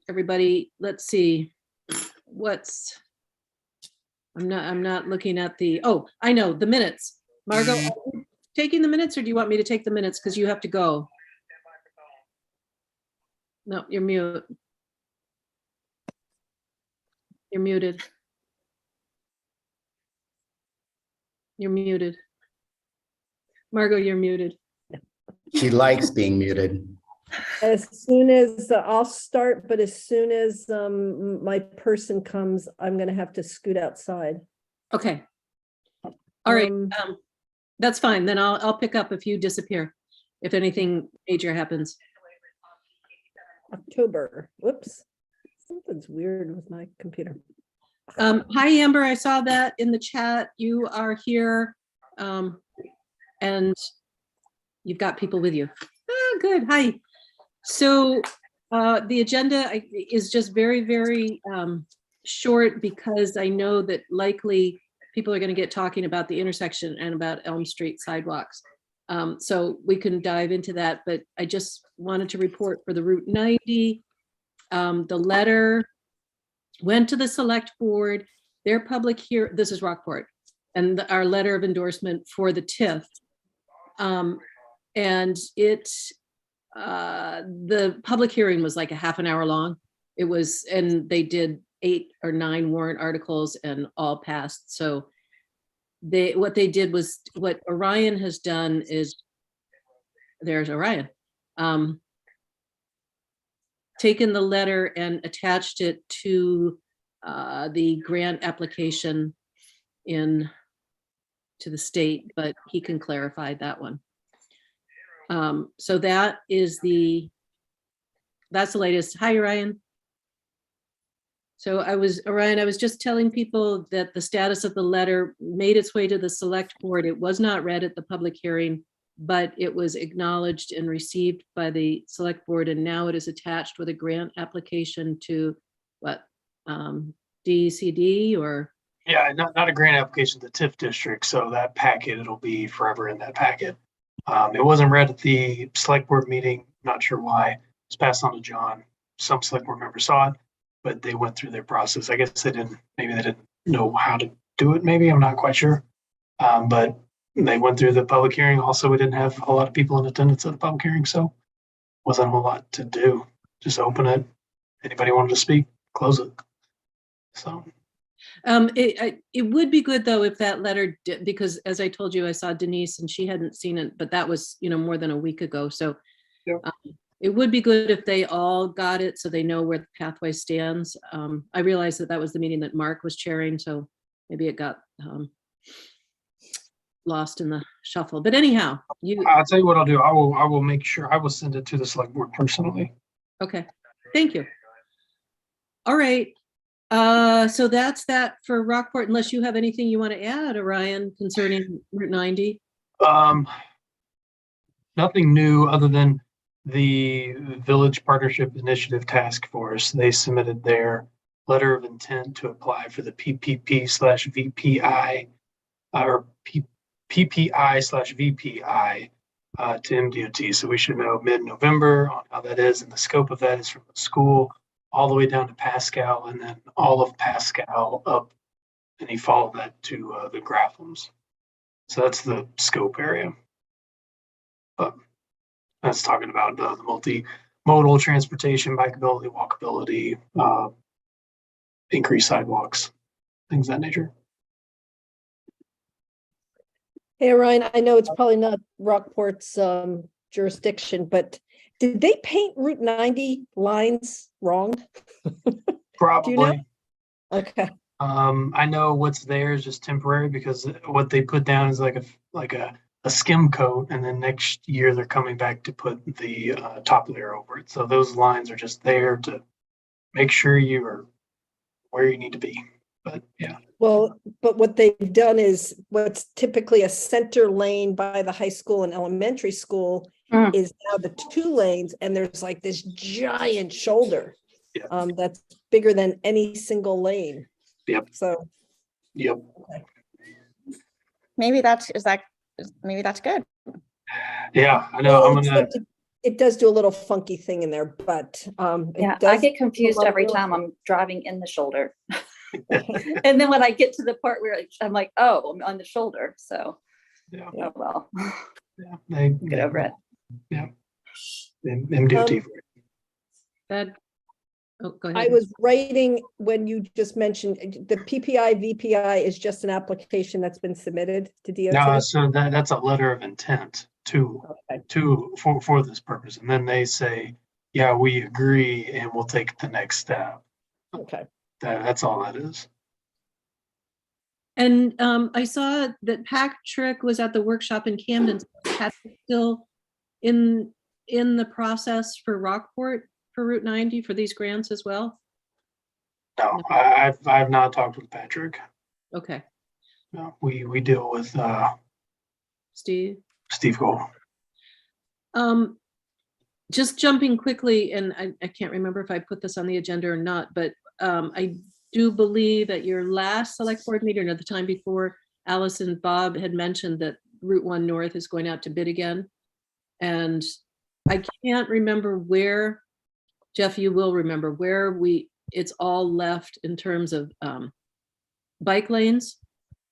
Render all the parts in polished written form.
everybody, let's see, I'm not looking at I know, the minutes. Margot, are you taking the minutes or do you want me to take the minutes? Because you have to go. No, you're mute. You're muted. You're muted. Margot, you're muted. She likes being muted. As soon as I'll start, but as soon as my person comes, I'm going to have to scoot outside. Okay. All right. Um, That's fine. Then I'll pick up if you disappear, if anything major happens. October. Whoops. Something's weird with my computer. Hi, Amber. I saw that in the chat. You are here. And you've got people with you. Oh, good. Hi. So the agenda is just very, very short because I know that likely people are going to get talking about the intersection and about Elm Street sidewalks. So we can dive into that, but I just wanted to report for the Route 90. The letter went to the select board, their public hearing, this is Rockport, and our letter of endorsement for the TIF. And the public hearing was like a half an hour long. It was, and they did 8 or 9 warrant articles and all passed. So what they did was, what Orion has done is, there's Orion, taken the letter and attached it to the grant application to the state, but he can clarify that one. So that's the latest. Hi, Orion. So Orion, I was just telling people that the status of the letter made its way to the select board. It was not read at the public hearing, but it was acknowledged and received by the select board. And now it is attached with a grant application to what, DCD or? Yeah, not a grant application, the TIF district. So that packet, it'll be forever in that packet. It wasn't read at the select board meeting. Not sure why. It's passed on to John. Some select board members saw it, but they went through their process. I guess maybe they didn't know how to do it. Maybe, I'm not quite sure. But they went through the public hearing. Also, we didn't have a lot of people in attendance at the public hearing, so wasn't a whole lot to do. Just open it. Anybody wanted to speak, close it. So. It would be good though if that letter did, because as I told you, I saw Denise and she hadn't seen it, but that was, more than a week ago. So yeah. It would be good if they all got it so they know where the pathway stands. I realized that was the meeting that Mark was chairing, so maybe it got lost in the shuffle. But anyhow, I'll tell you what I'll do. I will make sure I will send it to the select board personally. Okay, thank you. All right. So that's that for Rockport, unless you have anything you want to add, Orion, concerning Route 90. Nothing new other than the Village Partnership Initiative Task Force. They submitted their letter of intent to apply for the PPP/VPI or PPI/VPI to MDOT. So we should know mid-November on how that is, and the scope of that is from the school all the way down to Pascal, and then all of Pascal up, and you follow that to the Grafflams. So that's the scope area. But that's talking about the multimodal transportation, bikeability, walkability, increased sidewalks, things of that nature. Hey, Ryan, I know it's probably not Rockport's jurisdiction, but did they paint Route 90 lines wrong? Probably. Do you know? Okay. I know what's there is just temporary because what they put down is like a skim coat, and then next year they're coming back to put the top layer over it. So those lines are just there to make sure you are where you need to be. But yeah. Well, but what they've done is what's typically a center lane by the high school and elementary school is now the 2 lanes, and there's like this giant shoulder that's bigger than any single lane. Yep. So. Yep. Okay. Maybe that's good. Yeah, I know. Well, it does do a little funky thing in there, but it Yeah, I does get confused lot of every real time estate. I'm driving in the shoulder. And then when I get to the part where I'm like, oh, I'm on the shoulder. So, Yeah. oh, well, Yeah, they get over it. Yeah. MDOT. That, oh, go I ahead. was writing when you just mentioned the PPI VPI is just an application that's been submitted to No, DOT. so that's a letter of intent Okay. for this purpose. And then they say, yeah, we agree and we'll take the next step. Okay. That's all that is. And I saw that Patrick was at the workshop in Camden. Is Patrick still in the process for Rockport for Route 90 for these grants as well? No, I've not talked with Patrick. Okay, No, we deal with Steve. Steve Cole. Just jumping quickly, and I can't remember if I put this on the agenda or not, but I do believe at your last select board meeting or the time before, Alice and Bob had mentioned that Route 1 North is going out to bid again. And I can't remember where, Jeff, you will remember where it's all left in terms of bike lanes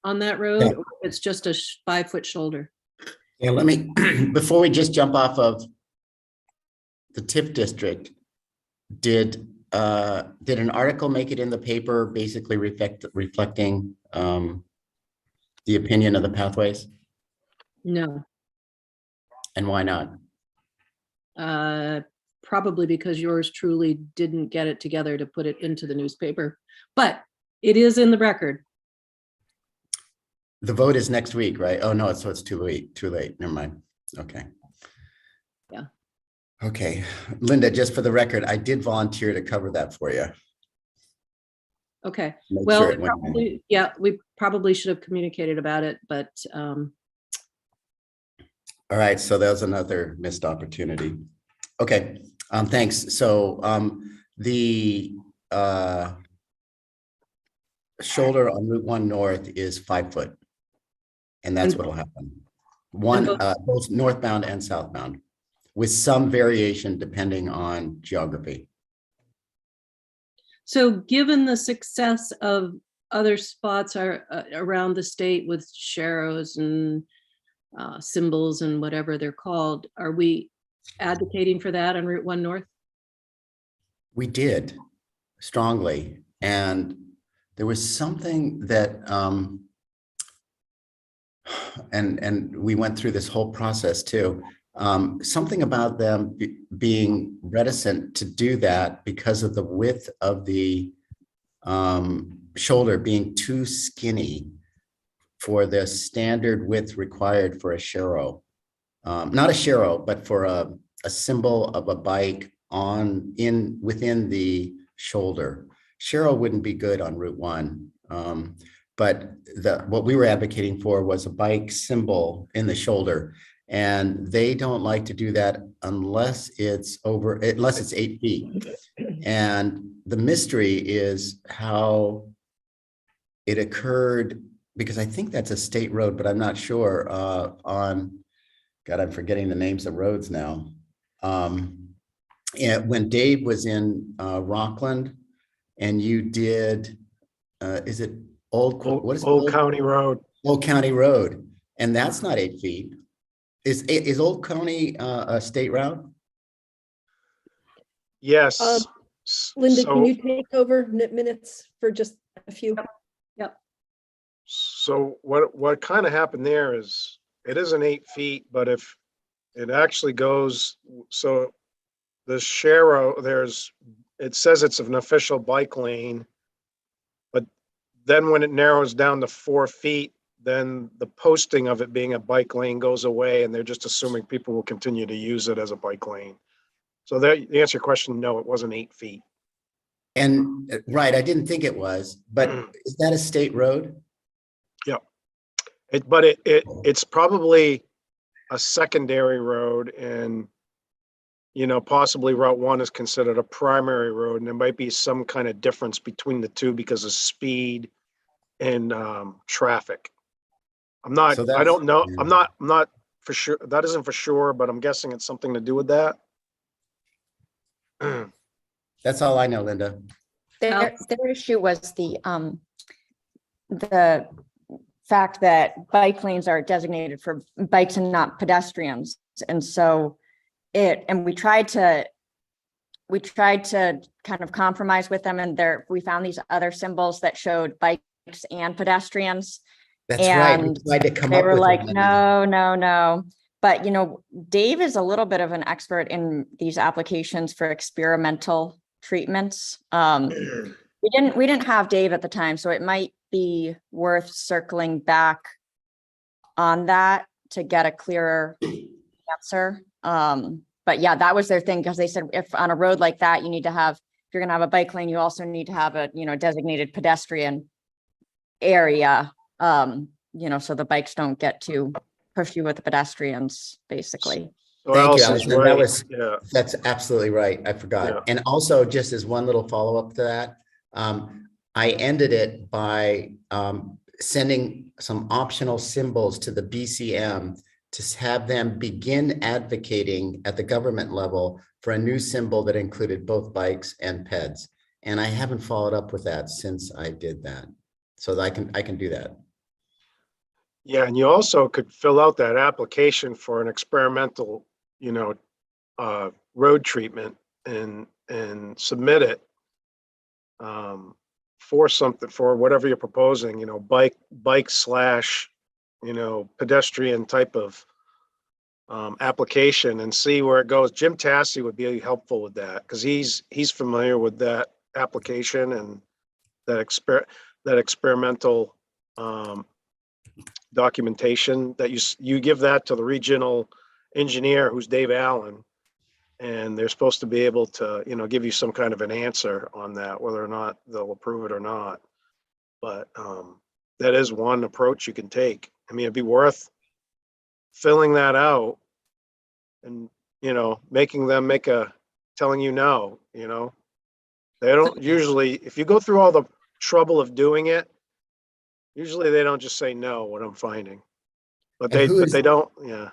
on that road. Yeah. Or it's just a 5-foot shoulder. Yeah, let me, before we just jump off of the TIF district, did an article make it in the paper basically reflecting the opinion of the pathways? No, And why not? probably because yours truly didn't get it together to put it into the newspaper, but it is in the record. The vote is next week, right? Oh, no, so it's too late. Never mind. Okay. Yeah. Okay, Linda, just for the record, I did volunteer to cover that for you. Okay, Make well, sure it went in. we probably should have communicated about it, but All right, so that was another missed opportunity. Okay, thanks. So the shoulder on Route 1 North is 5 foot. And that's what'll happen. Both northbound and southbound, with some variation depending on geography. so given the success of other spots around the state with sharrows and symbols and whatever they're called, are we advocating for that on Route 1 North? We did strongly, and there was something that, and we went through this whole process too. Something about them being reticent to do that because of the width of the shoulder being too skinny for the standard width required for a sharrow. Not a sharrow, but for a symbol of a bike within the shoulder. Sharrow wouldn't be good on Route 1. But what we were advocating for was a bike symbol in the shoulder. And they don't like to do that unless it's 8 feet. And the mystery is how it occurred, because I think that's a state road, but I'm not sure, God, I'm forgetting the names of roads now. And when Dave was in Rockland and you did, is it Old County Road? Old County Road, and that's not 8 feet. Is Old County a state route? Yes. Linda, So- can you take over minutes for just a few? So what kind of happened there is, it isn't 8 feet, but if it actually goes, so the sharrow, it says it's an official bike lane, but then when it narrows down to 4 feet, then the posting of it being a bike lane goes away, and they're just assuming people will continue to use it as a bike lane. So the answer to your question, no, it wasn't 8 feet. And right, I didn't think it was, but is that a state road? It's probably a secondary road, and possibly Route 1 is considered a primary road, and there might be some kind of difference between the two because of speed and traffic. I don't know. I'm not for sure. That isn't for sure, but I'm guessing it's something to do with that. That's all I know, Linda. Their issue was the fact that bike lanes are designated for bikes and not pedestrians. And so we tried to kind of compromise with them, and we found these other symbols that showed bikes and pedestrians. That's right. We And tried to come they up were with like, one. no. But, Dave is a little bit of an expert in these applications for experimental treatments. We didn't have Dave at the time, so it might be worth circling back on that to get a clearer answer. But yeah, that was their thing, because they said if on a road like that, if you're gonna have a bike lane, you also need to have a, designated pedestrian area, so the bikes don't get to push you with the pedestrians, basically. So Thank you, Allison's Allison. right. Yeah. That's absolutely right. I forgot. Yeah. And also, just as one little follow-up to that, I ended it by sending some optional symbols to the BCM to have them begin advocating at the government level for a new symbol that included both bikes and peds. And I haven't followed up with that since I did that. So that I can do that. Yeah, and you also could fill out that application for an experimental, road treatment and submit it for something, for whatever you're proposing, bike slash, pedestrian type of application, and see where it goes. Jim Tassi would be helpful with that, because he's familiar with that application and that experimental documentation that you give that to the regional engineer, who's Dave Allen, and they're supposed to be able to, give you some kind of an answer on that, whether or not they'll approve it or not. But that is one approach you can take. I mean, it'd be worth filling that out and, making them telling you no, they don't usually, if you go through all the trouble of doing it, usually they don't just say no, what I'm finding, but they don't. Yeah.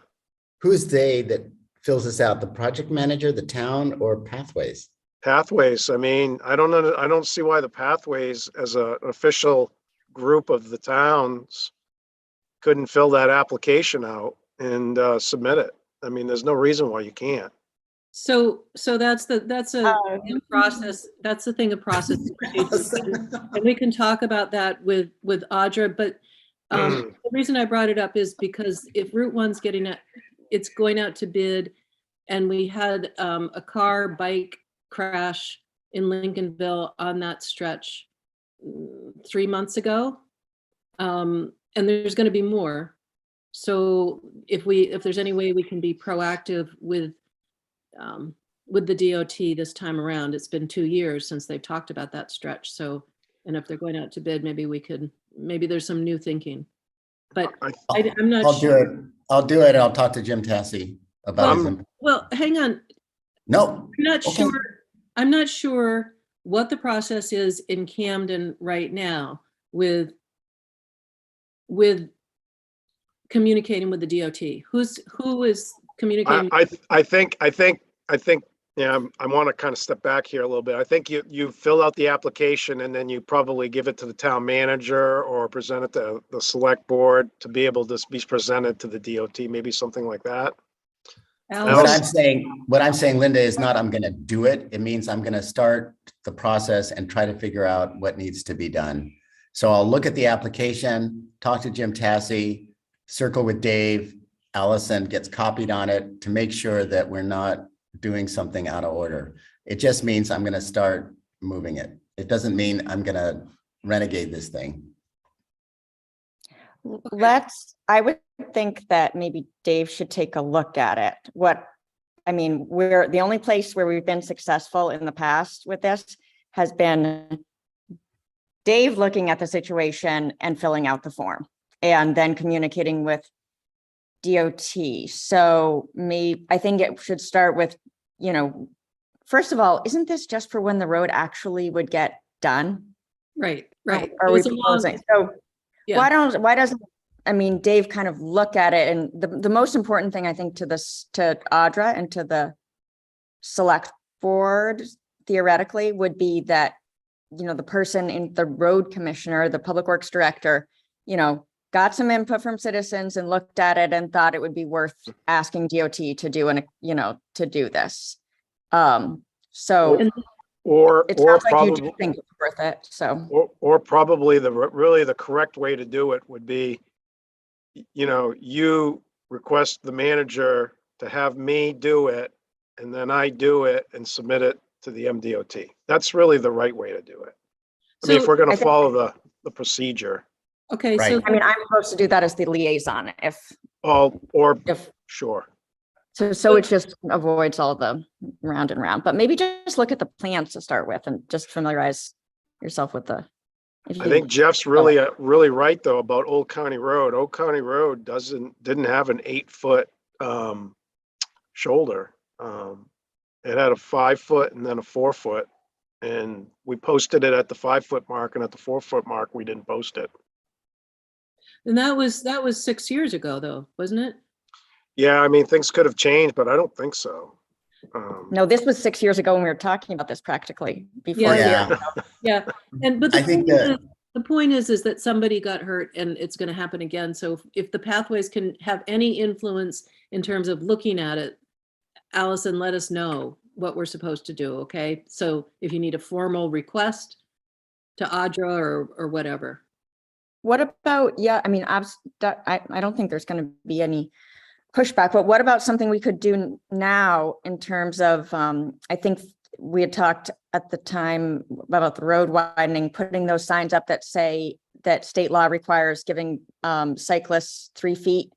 Who's they that fills this out? The project manager, the town, or Pathways? Pathways. I mean, I don't know. I don't see why the Pathways, as an official group of the towns, couldn't fill that application out and submit it. I mean, there's no reason why you can't. So that's in process. That's the thing of process. And we can talk about that with Audra, but the reason I brought it up is because if Route 1's it's going out to bid, and we had a car bike crash in Lincolnville on that stretch 3 months ago, and there's going to be more. So if there's any way we can be proactive with the DOT this time around, it's been 2 years since they've talked about that stretch. So, and if they're going out to bid, maybe there's some new thinking, but I'm not sure. I'll do it. I'll talk to Jim Tassi about it. Well, hang on. No. I'm not sure. I'm not sure what the process is in Camden right now with communicating with the DOT. Who is communicating? I think, yeah, I want to kind of step back here a little bit. I think you fill out the application, and then you probably give it to the town manager or present it to the select board to be able to be presented to the DOT, maybe something like that. What I'm saying, Linda, is not I'm going to do it. It means I'm going to start the process and try to figure out what needs to be done. So I'll look at the application, talk to Jim Tassi, circle with Dave. Allison gets copied on it to make sure that we're not doing something out of order. It just means I'm going to start moving it. It doesn't mean I'm going to renegade this thing. I would think that maybe Dave should take a look at it. We're the only place where we've been successful in the past with this has been Dave looking at the situation and filling out the form and then communicating with DOT. So I think it should start with, first of all, isn't this just for when the road actually would get done? Right. Are we proposing? So yeah. Why doesn't Dave kind of look at it? And the most important thing, I think, to Audra and to the select forward theoretically would be that, you know, the person in the road commissioner, the public works director, you know, got some input from citizens and looked at it and thought it would be worth asking DOT to do to do this. So And- Or it sounds like you do probably, think it's worth it, so. or probably really the correct way to do it would be, you know, you request the manager to have me do it, and then I do it and submit it to the MDOT. That's really the right way to do it. I mean, if So- we're I gonna think- follow the procedure, Okay, so Right. I mean, I'm supposed to do that as the liaison or, if, sure. so it just avoids all the round and round, but maybe just look at the plans to start with and just familiarize yourself with the. if I you- think Jeff's really right though about Old County Road. Old County Road didn't have an 8-foot shoulder. It had a 5-foot and then a 4-foot. And we posted it at the 5-foot mark, and at the 4-foot mark, we didn't post it. and that was 6 years ago though, wasn't it? Yeah, I mean, things could have changed, but I don't think so. No, this was 6 years ago when we were talking about this practically before. Yeah. here. Yeah, but I think that- the point is that somebody got hurt and it's going to happen again. So if the pathways can have any influence in terms of looking at it, Allison, let us know what we're supposed to do, okay? So if you need a formal request to Audra or whatever. What about, yeah, I mean, I don't think there's going to be any pushback, but what about something we could do now in terms of, I think we had talked at the time about the road widening, putting those signs up that say that state law requires giving cyclists 3 feet.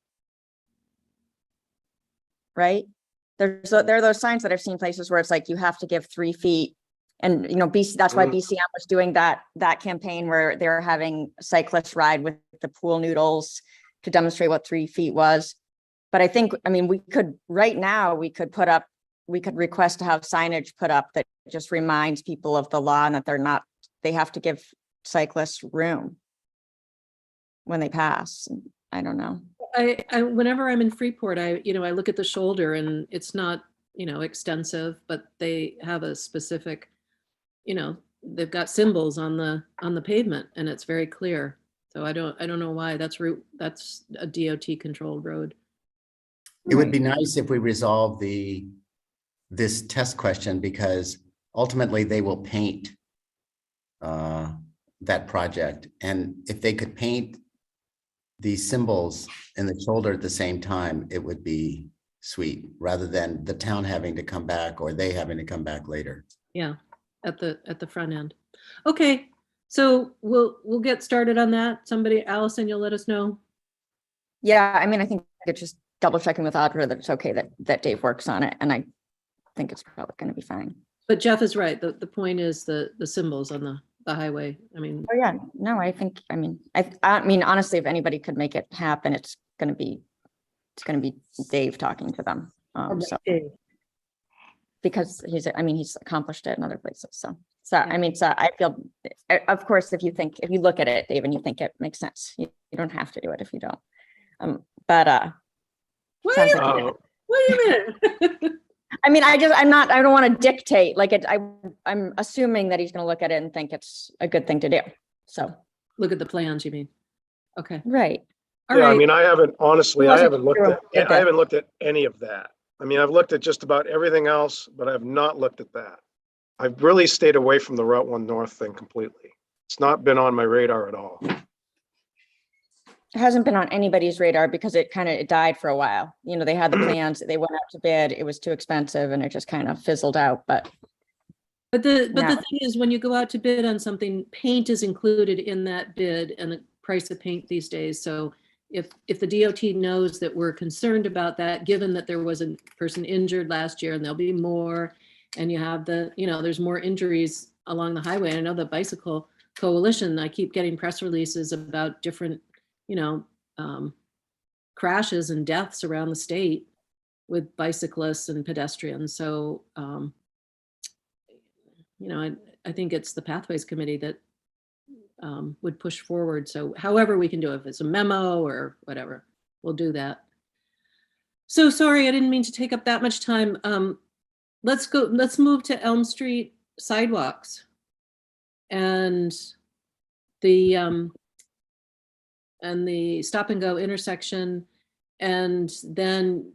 Right? There are those signs that I've seen places where it's like you have to give 3 feet. And, you know, that's why BCM was doing that campaign where they're having cyclists ride with the pool noodles to demonstrate what 3 feet was. But I think, I mean, we could request to have signage put up that just reminds people of the law and that they have to give cyclists room when they pass. I don't know. I whenever I'm in Freeport, I look at the shoulder and it's not, extensive, but they have a specific, they've got symbols on the pavement and it's very clear. So I don't know why that's a DOT controlled road. It would be nice if we resolve this test question, because ultimately they will paint that project. And if they could paint these symbols in the shoulder at the same time, it would be sweet, rather than the town having to come back or they having to come back later. Yeah, at the front end. Okay, so we'll get started on that. Somebody, Allison, you'll let us know. Yeah, I mean, I think it's just double checking with Audra that it's okay that Dave works on it, and I think it's probably going to be fine. But Jeff is right. The point is the symbols on the highway. I mean, Oh yeah, no, I think, I mean, honestly, if anybody could make it happen, it's going to be Dave talking to them. So because he's accomplished it in other places. So I mean, so I feel, of course, if you look at it, Dave, and you think it makes sense, you don't have to do it if you don't. But wait sounds a like- minute. Wait a minute. I mean, I don't want to dictate, like I'm assuming that he's going to look at it and think it's a good thing to do. So, Look at the plans, you mean? Okay. right. All Yeah, I right. mean, I haven't sure looked at any of that. I mean, I've looked at just about everything else, but I've not looked at that. I've really stayed away from the Route 1 North thing completely. It's not been on my radar at all. It hasn't been on anybody's radar because it died for a while. You know, they had the plans, they went out to bid, it was too expensive and it just kind of fizzled out, but But the Yeah. thing is, when you go out to bid on something, paint is included in that bid and the price of paint these days. So if the DOT knows that we're concerned about that, given that there was a person injured last year and there'll be more, and you have there's more injuries along the highway. I know the Bicycle Coalition, I keep getting press releases about different, crashes and deaths around the state with bicyclists and pedestrians. So, I think it's the Pathways Committee that would push forward. So however we can do it, if it's a memo or whatever, we'll do that. So sorry, I didn't mean to take up that much time. let's move to Elm Street sidewalks. And the stop and go intersection, and then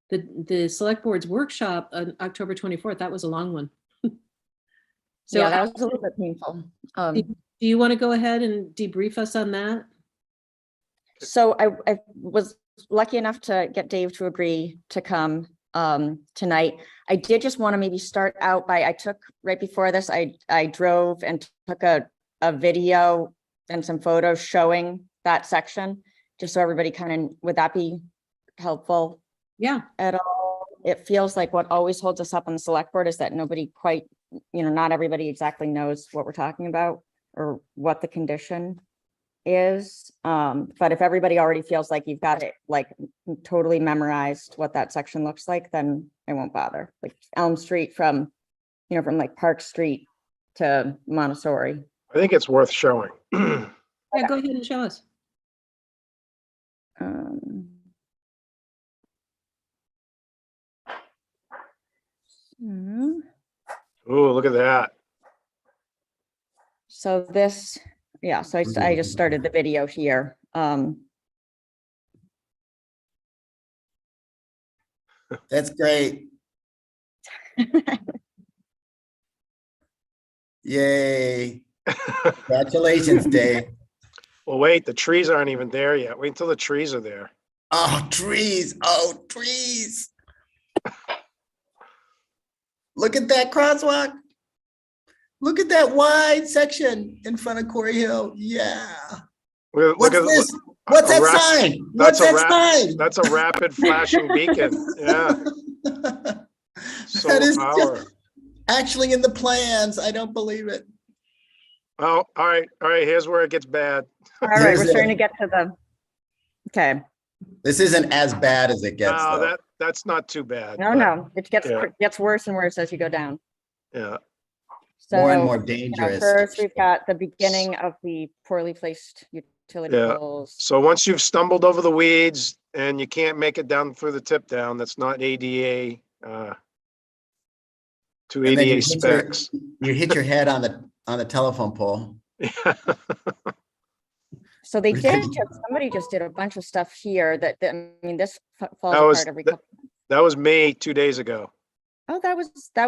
the select board's workshop on October 24th, that was a long one. So Yeah, that was a little bit painful. do you want to go ahead and debrief us on that? So I was lucky enough to get Dave to agree to come tonight. I did just want to maybe start out by, I took right before this, I drove and took a video and some photos showing that section, just so everybody kind of, would that be helpful Yeah, at all? It feels like what always holds us up on the select board is that nobody quite, not everybody exactly knows what we're talking about or what the condition is. But if everybody already feels like you've got it like totally memorized what that section looks like, then I won't bother. Like Elm Street from like Park Street to Montessori. I think it's worth showing. yeah, go ahead and show us. Ooh, look at that. So this, yeah, so I just started the video here. That's great. Yay. Congratulations, Dave. Well, wait, the trees aren't even there yet. Wait until the trees are there. Oh, trees. Oh, trees. Look at that crosswalk. Look at that wide section in front of Quarry Hill. Yeah. Look What's at this? What's a that rap- sign? What's that sign? That's a rapid flashing beacon. Yeah. That Solar is power. just actually in the plans. I don't believe it. Oh, all right. All right. Here's where it gets bad. All right, Here's we're it. starting to get to the, okay. This isn't as bad as it gets, No, though. that's not too bad. No, but, no, it yeah. gets worse and worse as you go down. Yeah. More and So, more you know, dangerous. first, we've got the beginning of the poorly placed utility Yeah. poles. So once you've stumbled over the weeds and you can't make it down through the tip down, that's not ADA, to And then ADA specs. You hit your head on the telephone pole. So they We did, could- somebody just did a bunch of stuff here I mean, this falls That was, apart every that couple. that was me 2 days ago. Oh, that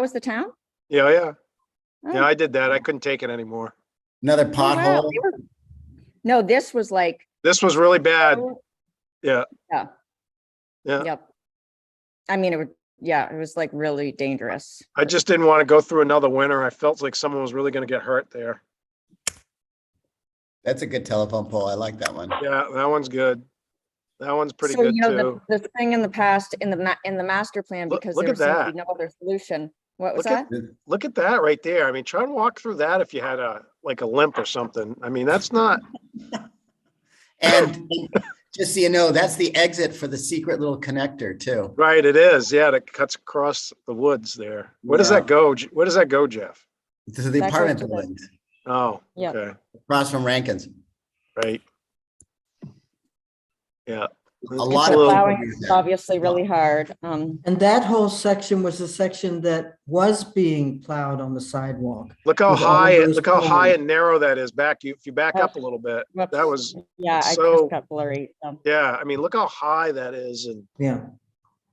was the town? Yeah, yeah. Oh, Yeah, I did that. I couldn't take it anymore. Another oh, wow, pothole. they were- No, this was like, This was really bad. oh, Yeah. yeah. Yeah. Yep. I mean, it was like really dangerous. I just didn't want to go through another winter. I felt like someone was really going to get hurt there. That's a good telephone pole. I like that one. Yeah, that one's good. That one's pretty So, good you know, too. the thing in the past, in the master plan, Look- because look there at seemed to be that. no other solution. What was Look at- that? Look at that right there. I mean, try and walk through that if you had a limp or something. I mean, that's not, And just so you know, that's the exit for the secret little connector too. right, it is. Yeah, that cuts across the woods there. Where does that go? Where does that go, Jeff? To the That goes apartment to the- buildings, Oh, Yep. okay, across from Rankin's. right. Yeah. A lot So of plowing people use is that. obviously really hard. And that whole section was the section that was being plowed on the sidewalk. Look how With all high, those look how high poles. and narrow that is back. If you back Oh, up a little bit, whoops. that was, Yeah, I so- just got blurry. yeah, I mean, look how high that is. And Yeah.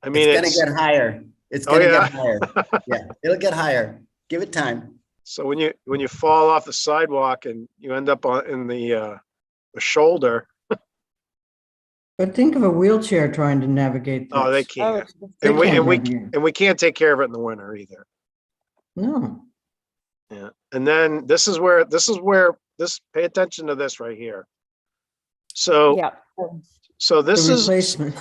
I mean, It's gonna get higher. It's Oh, gonna yeah? get higher. Yeah, it'll get higher. Give it time. so when you fall off the sidewalk and you end up in the shoulder, But think of a wheelchair trying to navigate this. oh, they Oh, can't. it's- They And we, can't and we, navigate. and we can't take care of it in the winter either. No. Yeah. And then this, pay attention to this right here. So, Yeah. so this The is, replacement.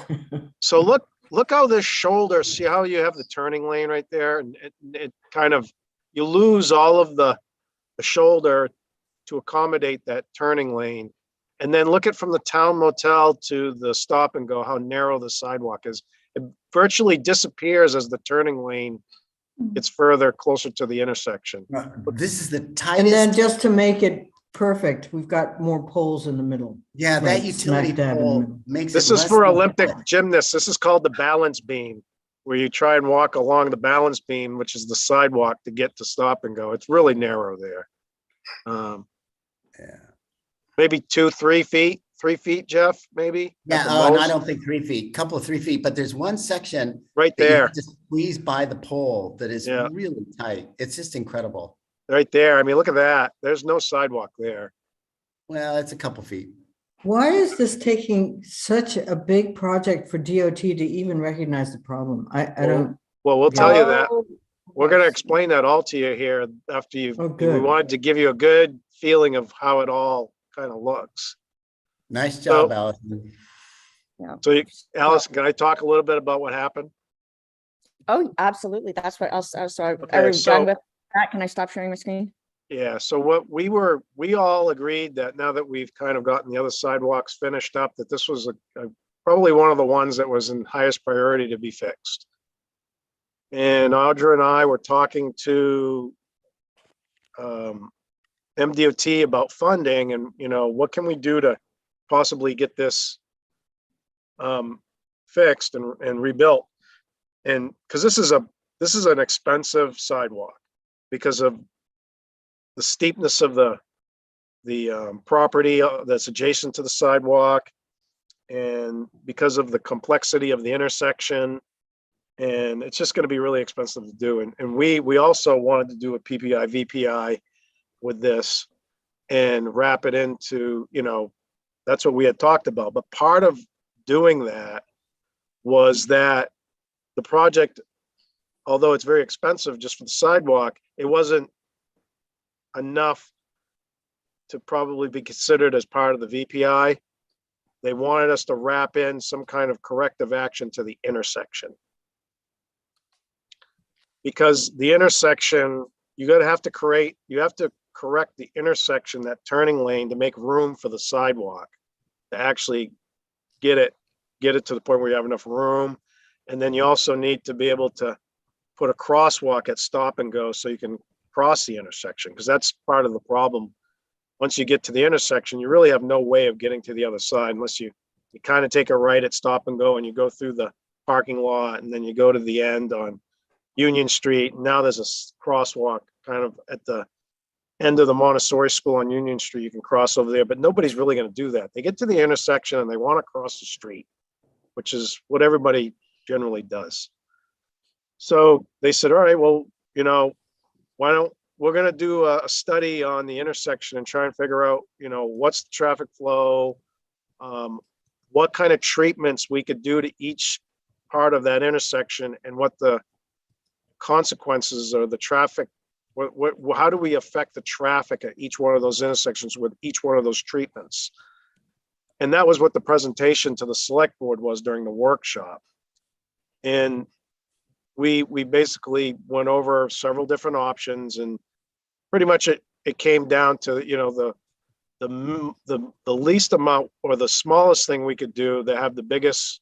so look how this shoulder, see how you have the turning lane right there? And it kind of, you lose all of the shoulder to accommodate that turning lane. And then look at from the town motel to the stop and go, how narrow the sidewalk is. It virtually disappears as the turning lane gets further closer to the intersection. This is the And then tightest, just to make it perfect, we've got more poles in the middle. yeah, that right, utility smack dab in the pole middle. makes it This is less for than- Olympic gymnasts. This is called the balance beam. where you try and walk along the balance beam, which is the sidewalk, to get to Stop and Go. It's really narrow there. Yeah. Maybe 3 feet, Jeff, maybe? at Yeah, the oh, and I most. don't think 3 feet, couple of 3 feet, but there's one section Right that you there, have to squeeze by the pole that is Yeah. really tight. It's just incredible. right there. I mean, look at that. There's no sidewalk there. Well, it's a couple feet. Why is this taking such a big project for DOT to even recognize the problem? I don't, Well, we'll tell you that. Oh, We're gonna explain that all to you here after you, Oh, we good. wanted to give you a good feeling of how it all kind of looks. Nice So- job, Allison. So Allison, can I talk a little bit about what happened? oh, absolutely. That's what else. So Okay, are we so- done with that? Can I stop sharing my screen? Yeah, so what we all agreed that now that we've kind of gotten the other sidewalks finished up, that this was probably one of the ones that was in highest priority to be fixed. And Audra and I were talking to MDOT about funding and, what can we do to possibly get this fixed and rebuilt? And because this is an expensive sidewalk because of the steepness of the property that's adjacent to the sidewalk, and because of the complexity of the intersection, and it's just going to be really expensive to do. And we also wanted to do a PPI VPI with this and wrap it into, that's what we had talked about. But part of doing that was that the project, although it's very expensive just for the sidewalk, it wasn't enough to probably be considered as part of the VPI. They wanted us to wrap in some kind of corrective action to the intersection. Because the intersection, you have to correct the intersection, that turning lane, to make room for the sidewalk, to actually get it to the point where you have enough room. And then you also need to be able to put a crosswalk at Stop and Go so you can cross the intersection, because that's part of the problem. Once you get to the intersection, you really have no way of getting to the other side unless you kind of take a right at Stop and Go and you go through the parking lot and then you go to the end on Union Street. Now there's a crosswalk kind of at the end of the Montessori School on Union Street. You can cross over there, but nobody's really going to do that. They get to the intersection and they want to cross the street, which is what everybody generally does. So they said, all right, well, we're going to do a study on the intersection and try and figure out, what's the traffic flow, what kind of treatments we could do to each part of that intersection, and what the consequences of the traffic, how do we affect the traffic at each one of those intersections with each one of those treatments? And that was what the presentation to the select board was during the workshop. And we basically went over several different options, and pretty much it came down to, the least amount or the smallest thing we could do that have the biggest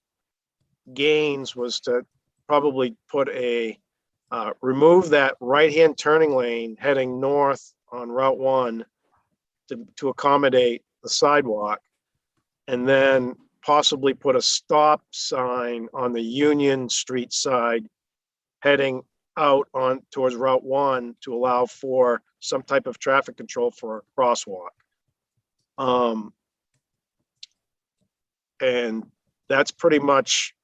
gains was to probably put remove that right-hand turning lane heading north on Route 1 to accommodate the sidewalk, and then possibly put a stop sign on the Union Street side heading out on towards Route 1 to allow for some type of traffic control for a crosswalk. And that's pretty much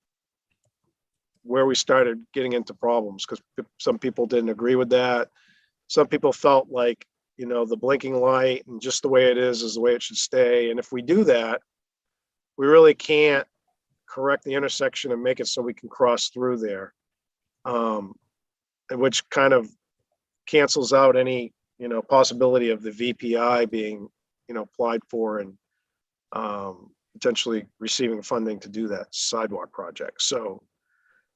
where we started getting into problems, because some people didn't agree with that. Some people felt like, the blinking light and just the way it is the way it should stay. And if we do that, we really can't correct the intersection and make it so we can cross through there. And which kind of cancels out any, possibility of the VPI being, applied for and potentially receiving funding to do that sidewalk project. So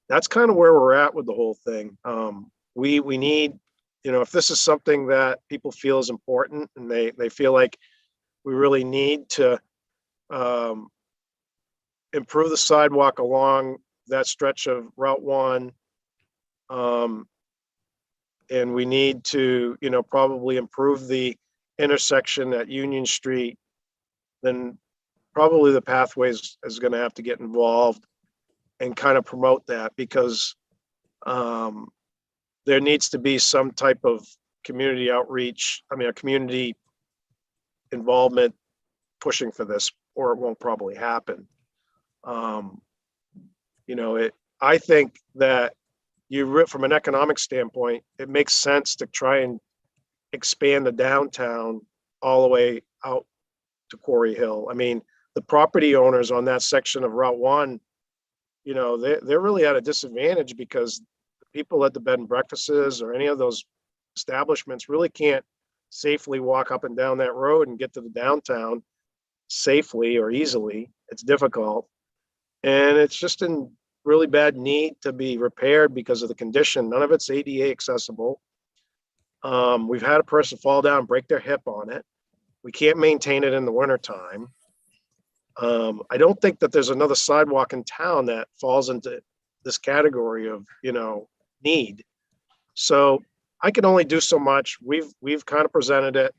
that's kind of where we're at with the whole thing. We need, if this is something that people feel is important and they feel like we really need to improve the sidewalk along that stretch of Route 1, and we need to, probably improve the intersection at Union Street, then probably the pathways is going to have to get involved and kind of promote that, because there needs to be some type of community outreach, a community involvement pushing for this, or it won't probably happen. I think that from an economic standpoint, it makes sense to try and expand the downtown all the way out to Quarry Hill. The property owners on that section of Route 1, they're really at a disadvantage because the people at the bed and breakfasts or any of those establishments really can't safely walk up and down that road and get to the downtown safely or easily. It's difficult. And it's just in really bad need to be repaired because of the condition. None of it's ADA accessible. We've had a person fall down, break their hip on it. We can't maintain it in the wintertime. I don't think that there's another sidewalk in town that falls into this category of, need. So I can only do so much. We've kind of presented it.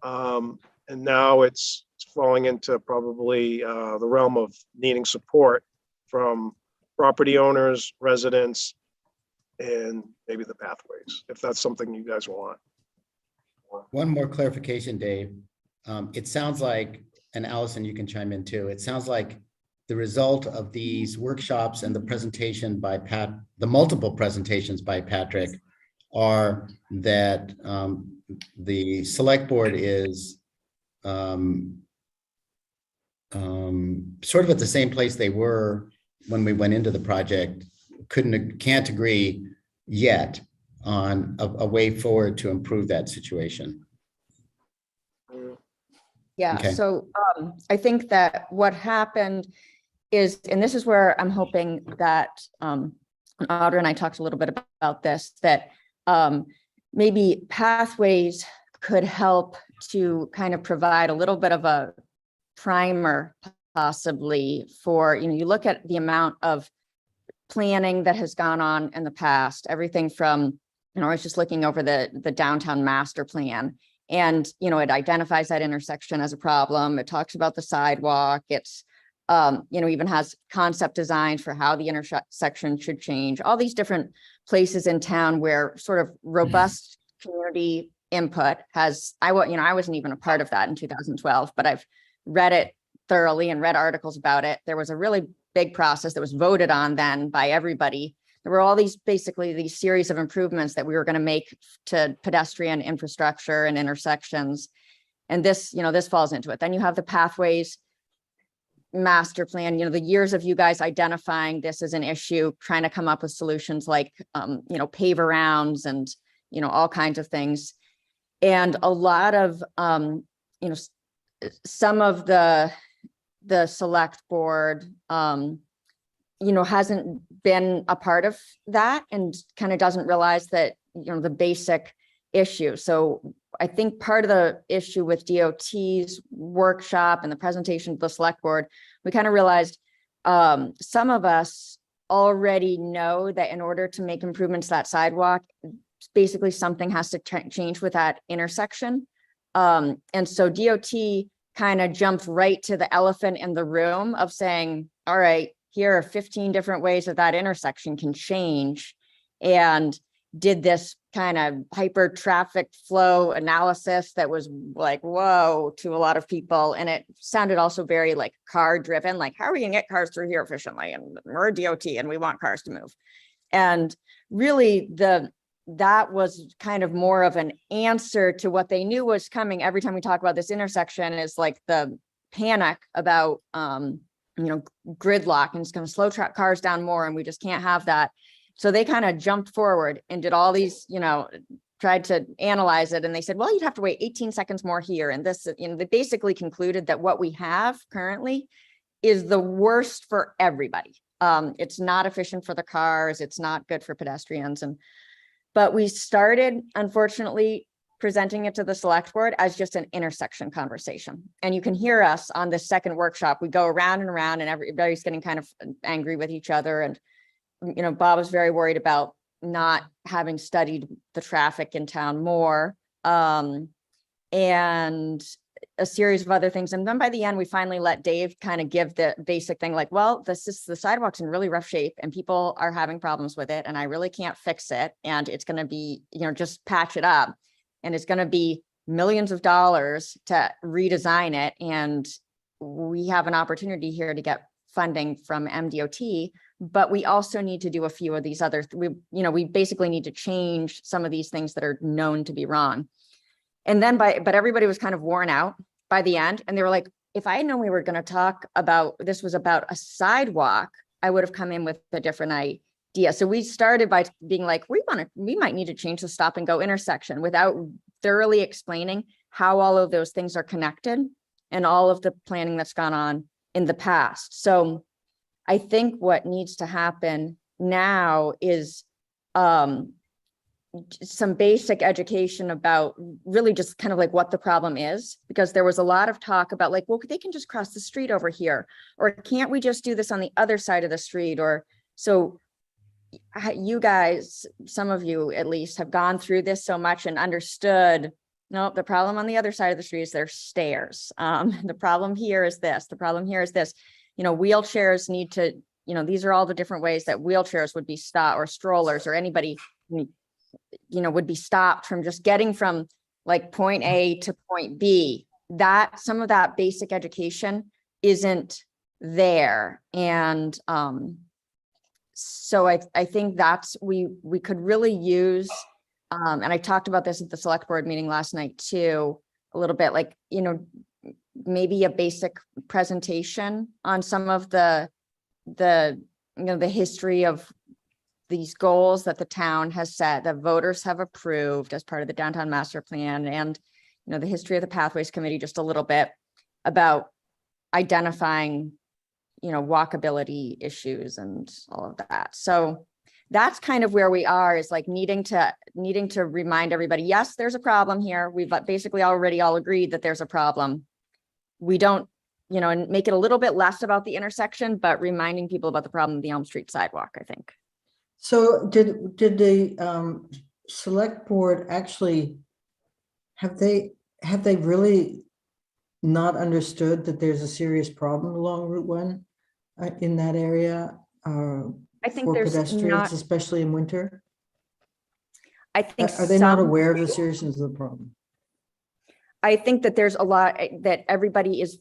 And now it's falling into probably the realm of needing support from property owners, residents, and maybe the pathways, if that's something you guys want. One more clarification, Dave. It sounds like, and Allison, you can chime in too. It sounds like the result of these workshops and the presentation by the multiple presentations by Patrick are that the select board is sort of at the same place they were when we went into the project, can't agree yet on a way forward to improve that situation. Yeah, Okay. so I think that what happened is, and this is where I'm hoping that Audra and I talked a little bit about this, that maybe Pathways could help to kind of provide a little bit of a primer possibly for, you look at the amount of planning that has gone on in the past, everything from, I was just looking over the downtown master plan, and, it identifies that intersection as a problem. It talks about the sidewalk. It's, even has concept designs for how the intersection should change, all these different places in town where sort of robust community input I wasn't even a part of that in 2012, but I've read it thoroughly and read articles about it. There was a really big process that was voted on then by everybody. There were all these series of improvements that we were going to make to pedestrian infrastructure and intersections. And this falls into it. Then you have the Pathways master plan, the years of you guys identifying this as an issue, trying to come up with solutions like, pave arounds and, all kinds of things. And a lot of, some of the select board, hasn't been a part of that and kind of doesn't realize that, the basic issue. So I think part of the issue with DOT's workshop and the presentation to the select board, we kind of realized some of us already know that in order to make improvements to that sidewalk, basically something has to change with that intersection. And so DOT kind of jumped right to the elephant in the room of saying, all right, here are 15 different ways that intersection can change, and did this kind of hyper traffic flow analysis that was like, whoa, to a lot of people. And it sounded also very like car driven, like, how are we gonna get cars through here efficiently? And we're a DOT and we want cars to move. And really that was kind of more of an answer to what they knew was coming. Every time we talk about this intersection is like the panic about, gridlock, and it's going to slow cars down more. And we just can't have that. So they kind of jumped forward and did all these, tried to analyze it. And they said, well, you'd have to wait 18 seconds more here. And this, they basically concluded that what we have currently is the worst for everybody. It's not efficient for the cars. It's not good for pedestrians. But we started, unfortunately, presenting it to the select board as just an intersection conversation. And you can hear us on this second workshop. We go around and around and everybody's getting kind of angry with each other. And, Bob was very worried about not having studied the traffic in town more. And a series of other things. And then by the end, we finally let Dave kind of give the basic thing like, well, the sidewalk's in really rough shape and people are having problems with it. And I really can't fix it. And it's going to be, just patch it up. And it's going to be millions of dollars to redesign it. And we have an opportunity here to get funding from MDOT, but we also need to do a few of these other, we basically need to change some of these things that are known to be wrong. And then but everybody was kind of worn out by the end. And they were like, if I had known we were going to talk about, this was about a sidewalk, I would have come in with a different idea. So we started by being like, we might need to change the stop and go intersection without thoroughly explaining how all of those things are connected and all of the planning that's gone on in the past. So I think what needs to happen now is some basic education about really just kind of like what the problem is, because there was a lot of talk about like, well, they can just cross the street over here, or can't we just do this on the other side of the street? Or so you guys, some of you at least, have gone through this so much and understood, no, the problem on the other side of the street is there's stairs. The problem here is this, the problem here is this, wheelchairs need to, these are all the different ways that wheelchairs would be stopped, or strollers, or anybody, would be stopped from just getting from like point A to point B. That some of that basic education isn't there. And so I think that's, we could really use, and I talked about this at the select board meeting last night too, a little bit, like, maybe a basic presentation on some of the history of these goals that the town has set, that voters have approved as part of the downtown master plan, and the history of the pathways committee, just a little bit about identifying walkability issues and all of that. So that's kind of where we are, is like needing to remind everybody, yes, there's a problem here. We've basically already all agreed that there's a problem. We don't, and make it a little bit less about the intersection, but reminding people about the problem of the Elm Street sidewalk, I think. So did the select board actually, have they really not understood that there's a serious problem along Route 1 in that area I think for there's pedestrians, not, especially in winter? I think Are they not some- aware of the seriousness of the problem? I think that there's a lot that everybody is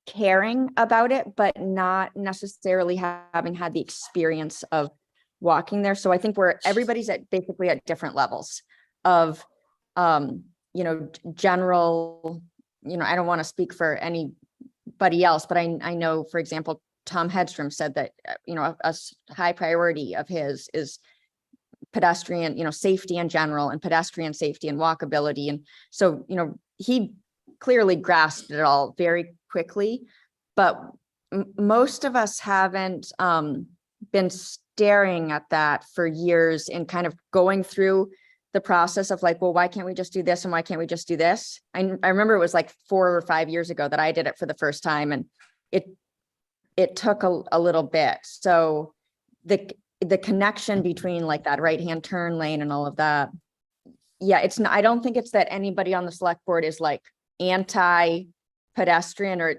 caring about it, but not necessarily having had the experience of walking there. So I think everybody's basically at different levels of, general, I don't want to speak for anybody else, but I know, for example, Tom Hedstrom said that, a high priority of his is pedestrian, safety in general, and pedestrian safety and walkability. And so, he clearly grasped it all very quickly, but most of us haven't been staring at that for years and kind of going through the process of like, well, why can't we just do this? And why can't we just do this? I remember it was like 4 or 5 years ago that I did it for the first time, and it took a little bit. So the connection between like that right-hand turn lane and all of that. Yeah, it's not, I don't think it's that anybody on the select board is like anti-pedestrian,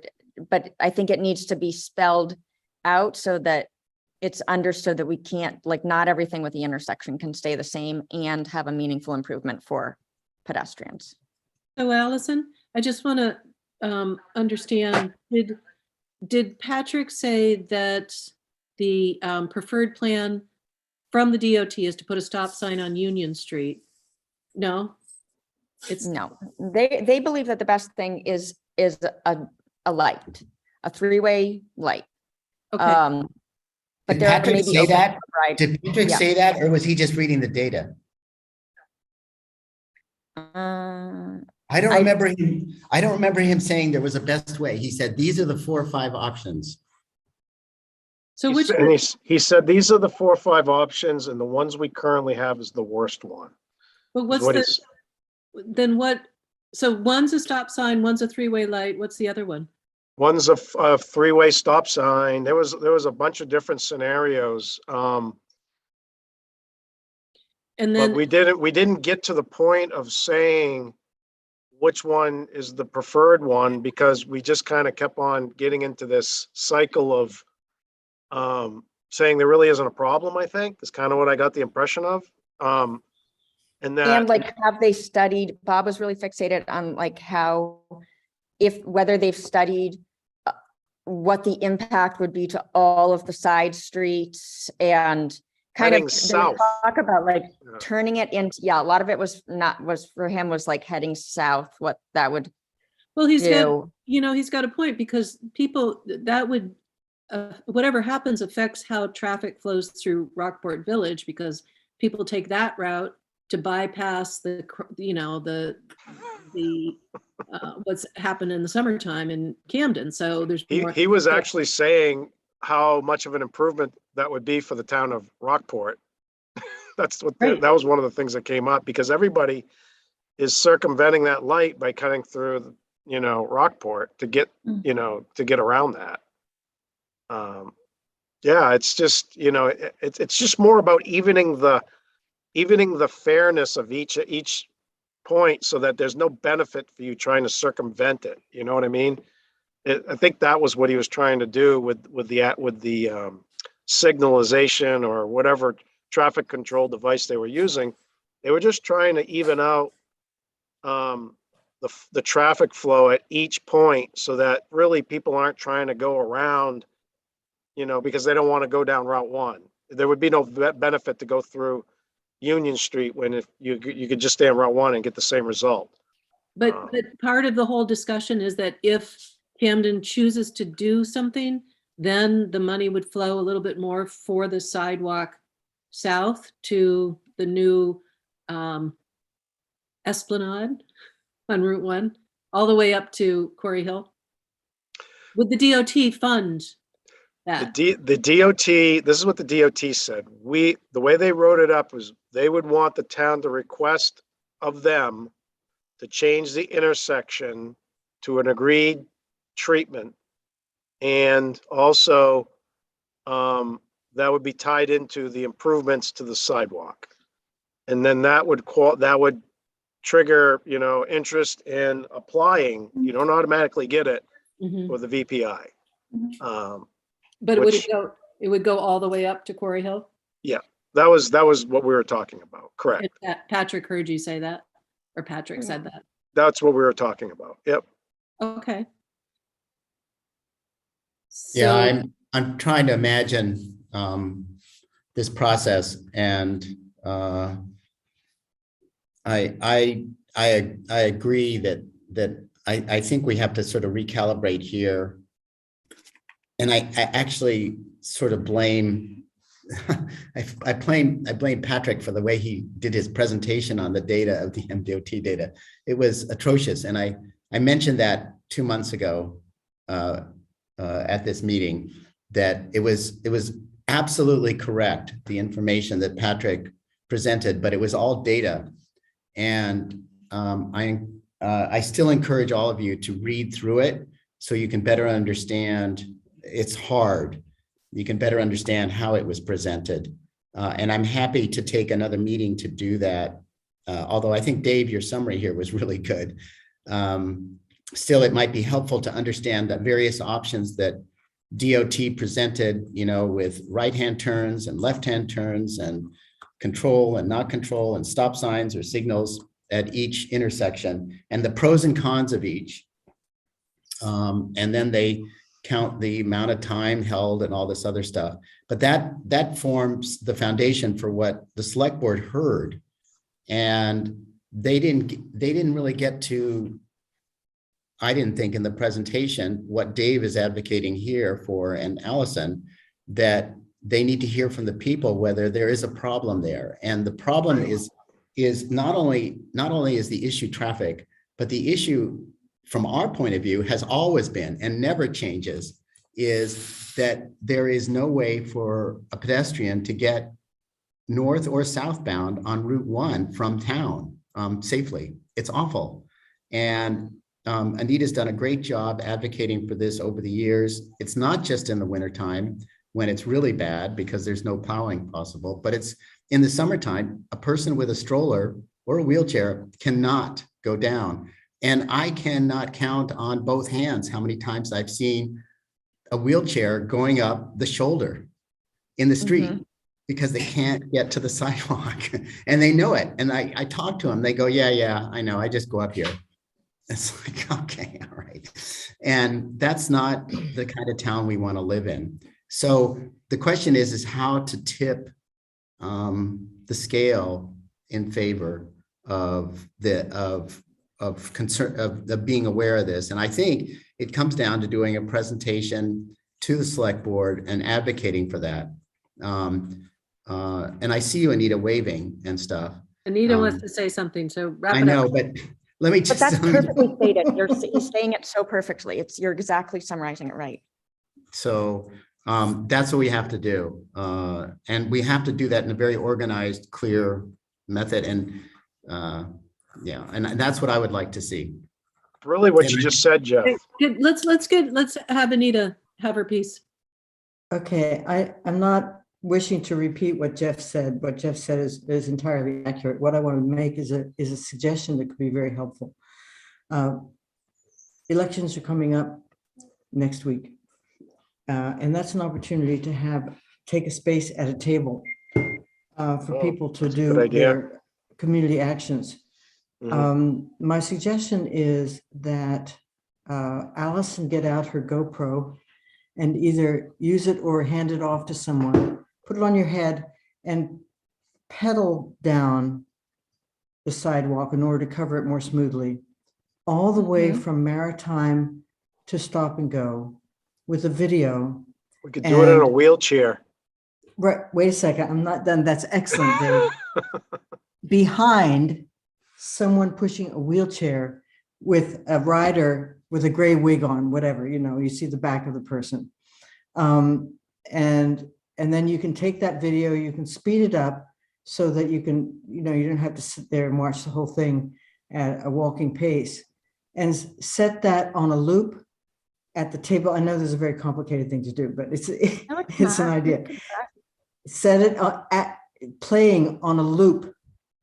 but I think it needs to be spelled out so that it's understood that we can't, like, not everything with the intersection can stay the same and have a meaningful improvement for pedestrians. So Allison, I just want to understand, did Patrick say that the preferred plan from the DOT is to put a stop sign on Union Street? No? No, they believe that the best thing is a light, a 3-way light. Okay. But Did there Patrick may be say that? right. Did Patrick Yeah. say that, or was he just reading the data? I don't remember him saying there was a best way. He said, these are the 4 or 5 options. So He which, said- and he said, these are the 4 or 5 options, and the ones we currently have is the worst one. but is what's what the, he's- then what, so one's a stop sign, one's a 3-way light, what's the other one? One's a 3-way stop sign. There was a bunch of different scenarios. And But then, we didn't get to the point of saying which one is the preferred one, because we just kind of kept on getting into this cycle of saying there really isn't a problem, I think, is kind of what I got the impression of. And that, And like, have they studied, Bob was really fixated on like how, whether they've studied what the impact would be to all of the side streets and kind Heading of south. talk about like Yeah. turning it into, yeah, a lot of it was for him was like heading south, what that would Well, he's got, do. he's got a point, because people, that would, whatever happens affects how traffic flows through Rockport Village, because people take that route to bypass the what's happened in the summertime in Camden. So there's more. he was actually saying how much of an improvement that would be for the town of Rockport. That's what, Right. that was one of the things that came up, because everybody is circumventing that light by cutting through, Rockport to get, to get around that. Yeah, it's just, it's just more about evening the fairness of each point, so that there's no benefit for you trying to circumvent it. You know what I mean? I think that was what he was trying to do with the signalization or whatever traffic control device they were using. They were just trying to even out the traffic flow at each point, so that really people aren't trying to go around, because they don't want to go down Route 1. There would be no benefit to go through Union Street when if you could just stay on Route 1 and get the same result. But part of the whole discussion is that if Camden chooses to do something, then the money would flow a little bit more for the sidewalk south to the new Esplanade on Route 1, all the way up to Quarry Hill. Would the DOT fund that? The DOT, this is what the DOT said. The way they wrote it up was they would want the town to request of them to change the intersection to an agreed treatment. And also, that would be tied into the improvements to the sidewalk. And then that would trigger, interest in applying. You don't automatically get it Mhm. with the VPI. But which- it would go all the way up to Quarry Hill? That was what we were talking about. Correct. Patrick heard you say that, or Patrick said that. That's what we were talking about. Yep. Okay. Yeah, So- I'm trying to imagine this process, and I agree that I think we have to sort of recalibrate here. And I actually sort of blame I blame Patrick for the way he did his presentation on the data of the MDOT data. It was atrocious, and I mentioned that 2 months ago at this meeting, that it was absolutely correct, the information that Patrick presented, but it was all data. And I still encourage all of you to read through it so you can better understand. It's hard. You can better understand how it was presented. And I'm happy to take another meeting to do that. Although I think, Dave, your summary here was really good. Still, it might be helpful to understand the various options that DOT presented, with right-hand turns and left-hand turns and control and not control and stop signs or signals at each intersection, and the pros and cons of each. And then they count the amount of time held and all this other stuff. But that forms the foundation for what the select board heard. And they didn't really get to, I didn't think in the presentation, what Dave is advocating here for, and Allison, that they need to hear from the people whether there is a problem there. And the problem is not only is the issue traffic, but the issue from our point of view has always been and never changes, is that there is no way for a pedestrian to get north or southbound on Route 1 from town safely. It's awful. And Anita's done a great job advocating for this over the years. It's not just in the wintertime when it's really bad because there's no plowing possible, but it's in the summertime, a person with a stroller or a wheelchair cannot go down. And I cannot count on both hands how many times I've seen a wheelchair going up the shoulder in the street because they can't get to the sidewalk and they know it. And I talk to them, they go, yeah, I know, I just go up here. It's like, okay, all right. And that's not the kind of town we want to live in. So the question is how to tip the scale in favor of concern of being aware of this. And I think it comes down to doing a presentation to the select board and advocating for that. And I see you, Anita, waving and stuff. Anita wants to say something, so wrap I it know, up. but let me But just. that's perfectly stated. You're saying it so perfectly. You're exactly summarizing it right. So that's what we have to do. And we have to do that in a very organized, clear method. And yeah, and that's what I would like to see. Really what you just said, Jeff. Good. Let's have Anita have her piece. Okay, I'm not wishing to repeat what Jeff said. What Jeff said is entirely accurate. What I want to make is a suggestion that could be very helpful. Elections are coming up next week. And that's an opportunity to take a space at a table for people to do their community actions. My suggestion is that Allison get out her GoPro and either use it or hand it off to someone, put it on your head and pedal down the sidewalk in order to cover it more smoothly, all the way from Maritime to Stop and Go with a video. We could do it in a wheelchair. Right, wait a second, I'm not done. That's excellent, Dave. Behind someone pushing a wheelchair with a rider with a gray wig on, whatever, you see the back of the person. And then you can take that video, you can speed it up so that you can, you don't have to sit there and watch the whole thing at a walking pace, and set that on a loop at the table. I know this is a very complicated thing to do, but it's an idea. Set it at playing on a loop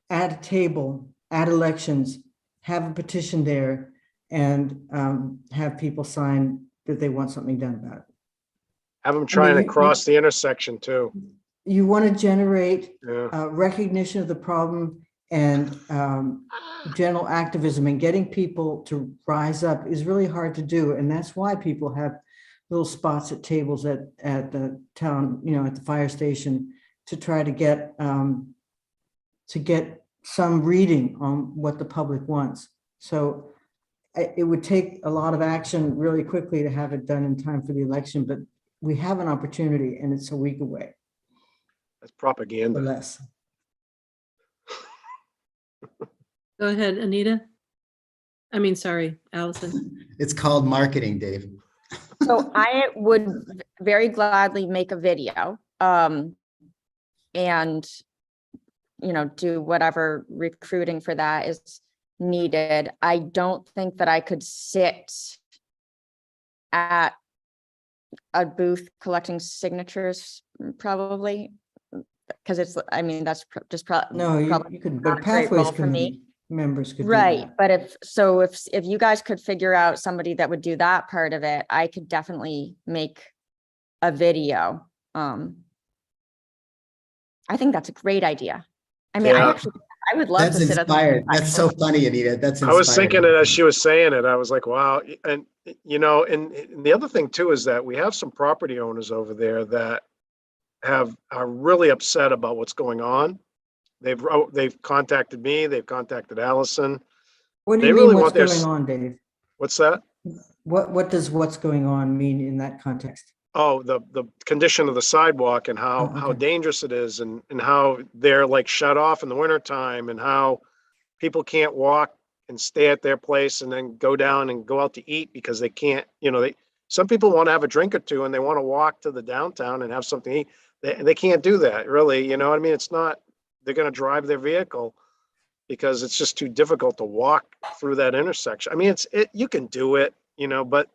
at a table at elections, have a petition there, and have people sign that they want something done about it. Have them trying to cross the intersection too. You want to generate Yeah. recognition of the problem and general activism, and getting people to rise up is really hard to do. And that's why people have little spots at tables at the town, at the fire station, to try to get some reading on what the public wants. So it would take a lot of action really quickly to have it done in time for the election, but we have an opportunity and it's a week away That's or propaganda. less. Go ahead, Anita. Sorry, Allison. It's called marketing, Dave. So I would very gladly make a video and, do whatever recruiting for that is needed. I don't think that I could sit at a booth collecting signatures probably, because that's No, you could, but Pathways Committee members could do right. that. But if you guys could figure out somebody that would do that part of it, I could definitely make a video. I think that's a great idea. I Yeah. I would love That's to sit inspired. at the. That's so funny, Anita. That's I was inspiring. thinking it as she was saying it. I was like, wow. And, and the other thing too is that we have some property owners over there that are really upset about what's going on. They've contacted me. They've contacted Allison. What do They you really mean, want what's their going on, Dave? What's that? What does what's going on mean in that context? Oh, the condition of the sidewalk and Oh, how okay. dangerous it is, and how they're like shut off in the wintertime, and how people can't walk and stay at their place and then go down and go out to eat because they can't, some people want to have a drink or two and they want to walk to the downtown and have something to eat. They can't do that, really. You know what I mean? It's not, they're going to drive their vehicle because it's just too difficult to walk through that intersection. I mean, you can do it, but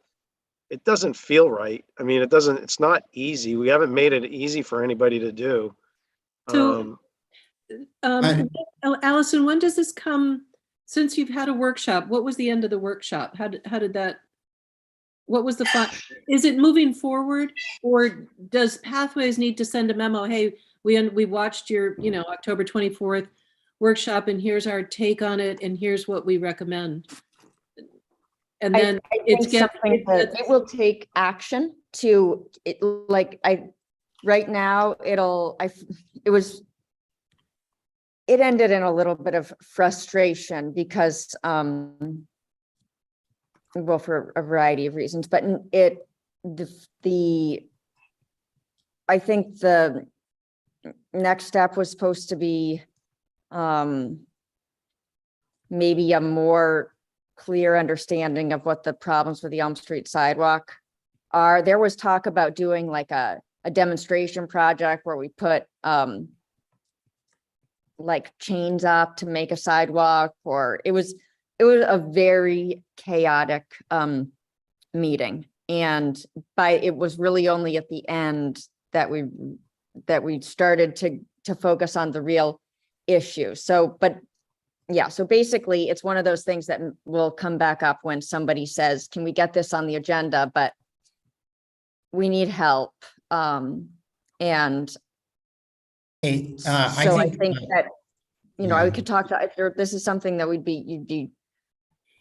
it doesn't feel right. I mean, it's not easy. We haven't made it easy for anybody to do. So, Allison, when does this come since you've had a workshop, what was the end of the workshop? How did that, what was the fun? Is it moving forward, or does Pathways need to send a memo? Hey, we watched your, October 24th workshop, and here's our take on it, and here's what we recommend. And then I it's think something that it will take action to it, like right now it ended in a little bit of frustration because well, for a variety of reasons, but I think the next step was supposed to be maybe a more clear understanding of what the problems with the Elm Street sidewalk are. There was talk about doing like a demonstration project where we put like chains up to make a sidewalk, or it was a very chaotic meeting. And it was really only at the end that we started to focus on the real issue. So, but yeah, so basically it's one of those things that will come back up when somebody says, can we get this on the agenda? But we need help. And Hey, so I think that, yeah. we could talk to, if this is something that you'd be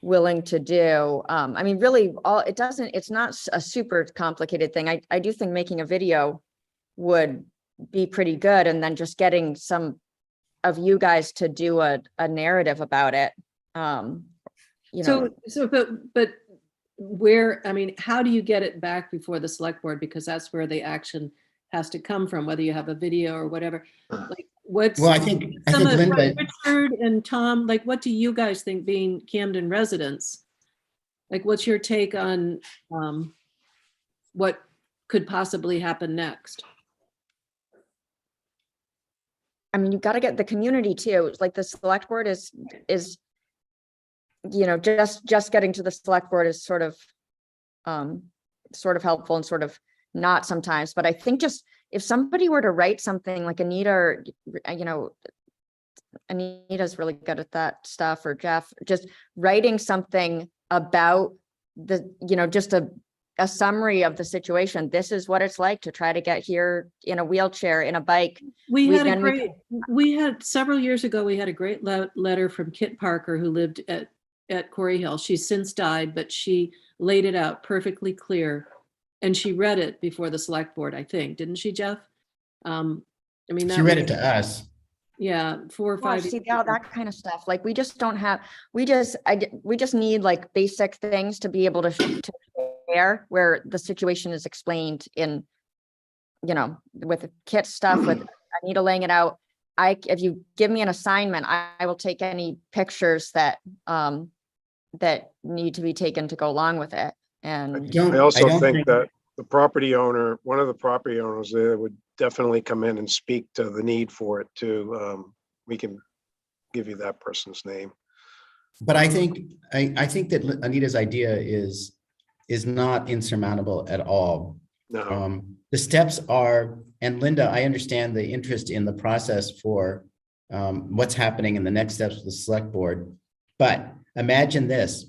willing to do. I mean, really it's not a super complicated thing. I do think making a video would be pretty good. And then just getting some of you guys to do a narrative about it. But where, I mean, how do you get it back before the select board? Because that's where the action has to come from, whether you have a video or whatever. Like Well, I think Linda, Richard and Tom, like, what do you guys think, being Camden residents? Like, what's your take on what could possibly happen next? I mean, you've got to get the community too. Like the select board is, just getting to the select board is sort of helpful and sort of not sometimes. But I think just if somebody were to write something like Anita, or, Anita's really good at that stuff, or Jeff, just writing something about just a summary of the situation. This is what it's like to try to get here in a wheelchair, in a bike. We had several years ago, we had a great letter from Kit Parker, who lived at Quarry Hill. She's since died, but she laid it out perfectly clear. And she read it before the select board, I think, didn't she, Jeff? she read it to us. Yeah, 4 or 5 See, that kind of stuff. Like we just need like basic things to be able to share, where the situation is explained in, with Kit stuff, with Anita laying it out. If you give me an assignment, I will take any pictures that need to be taken to go along with it. And I also think that the property owner, one of the property owners there, would definitely come in and speak to the need for it too. We can give you that person's name. But I think that Anita's idea is not insurmountable at all. No. The steps are, and Linda, I understand the interest in the process for what's happening in the next steps with the select board. But imagine this: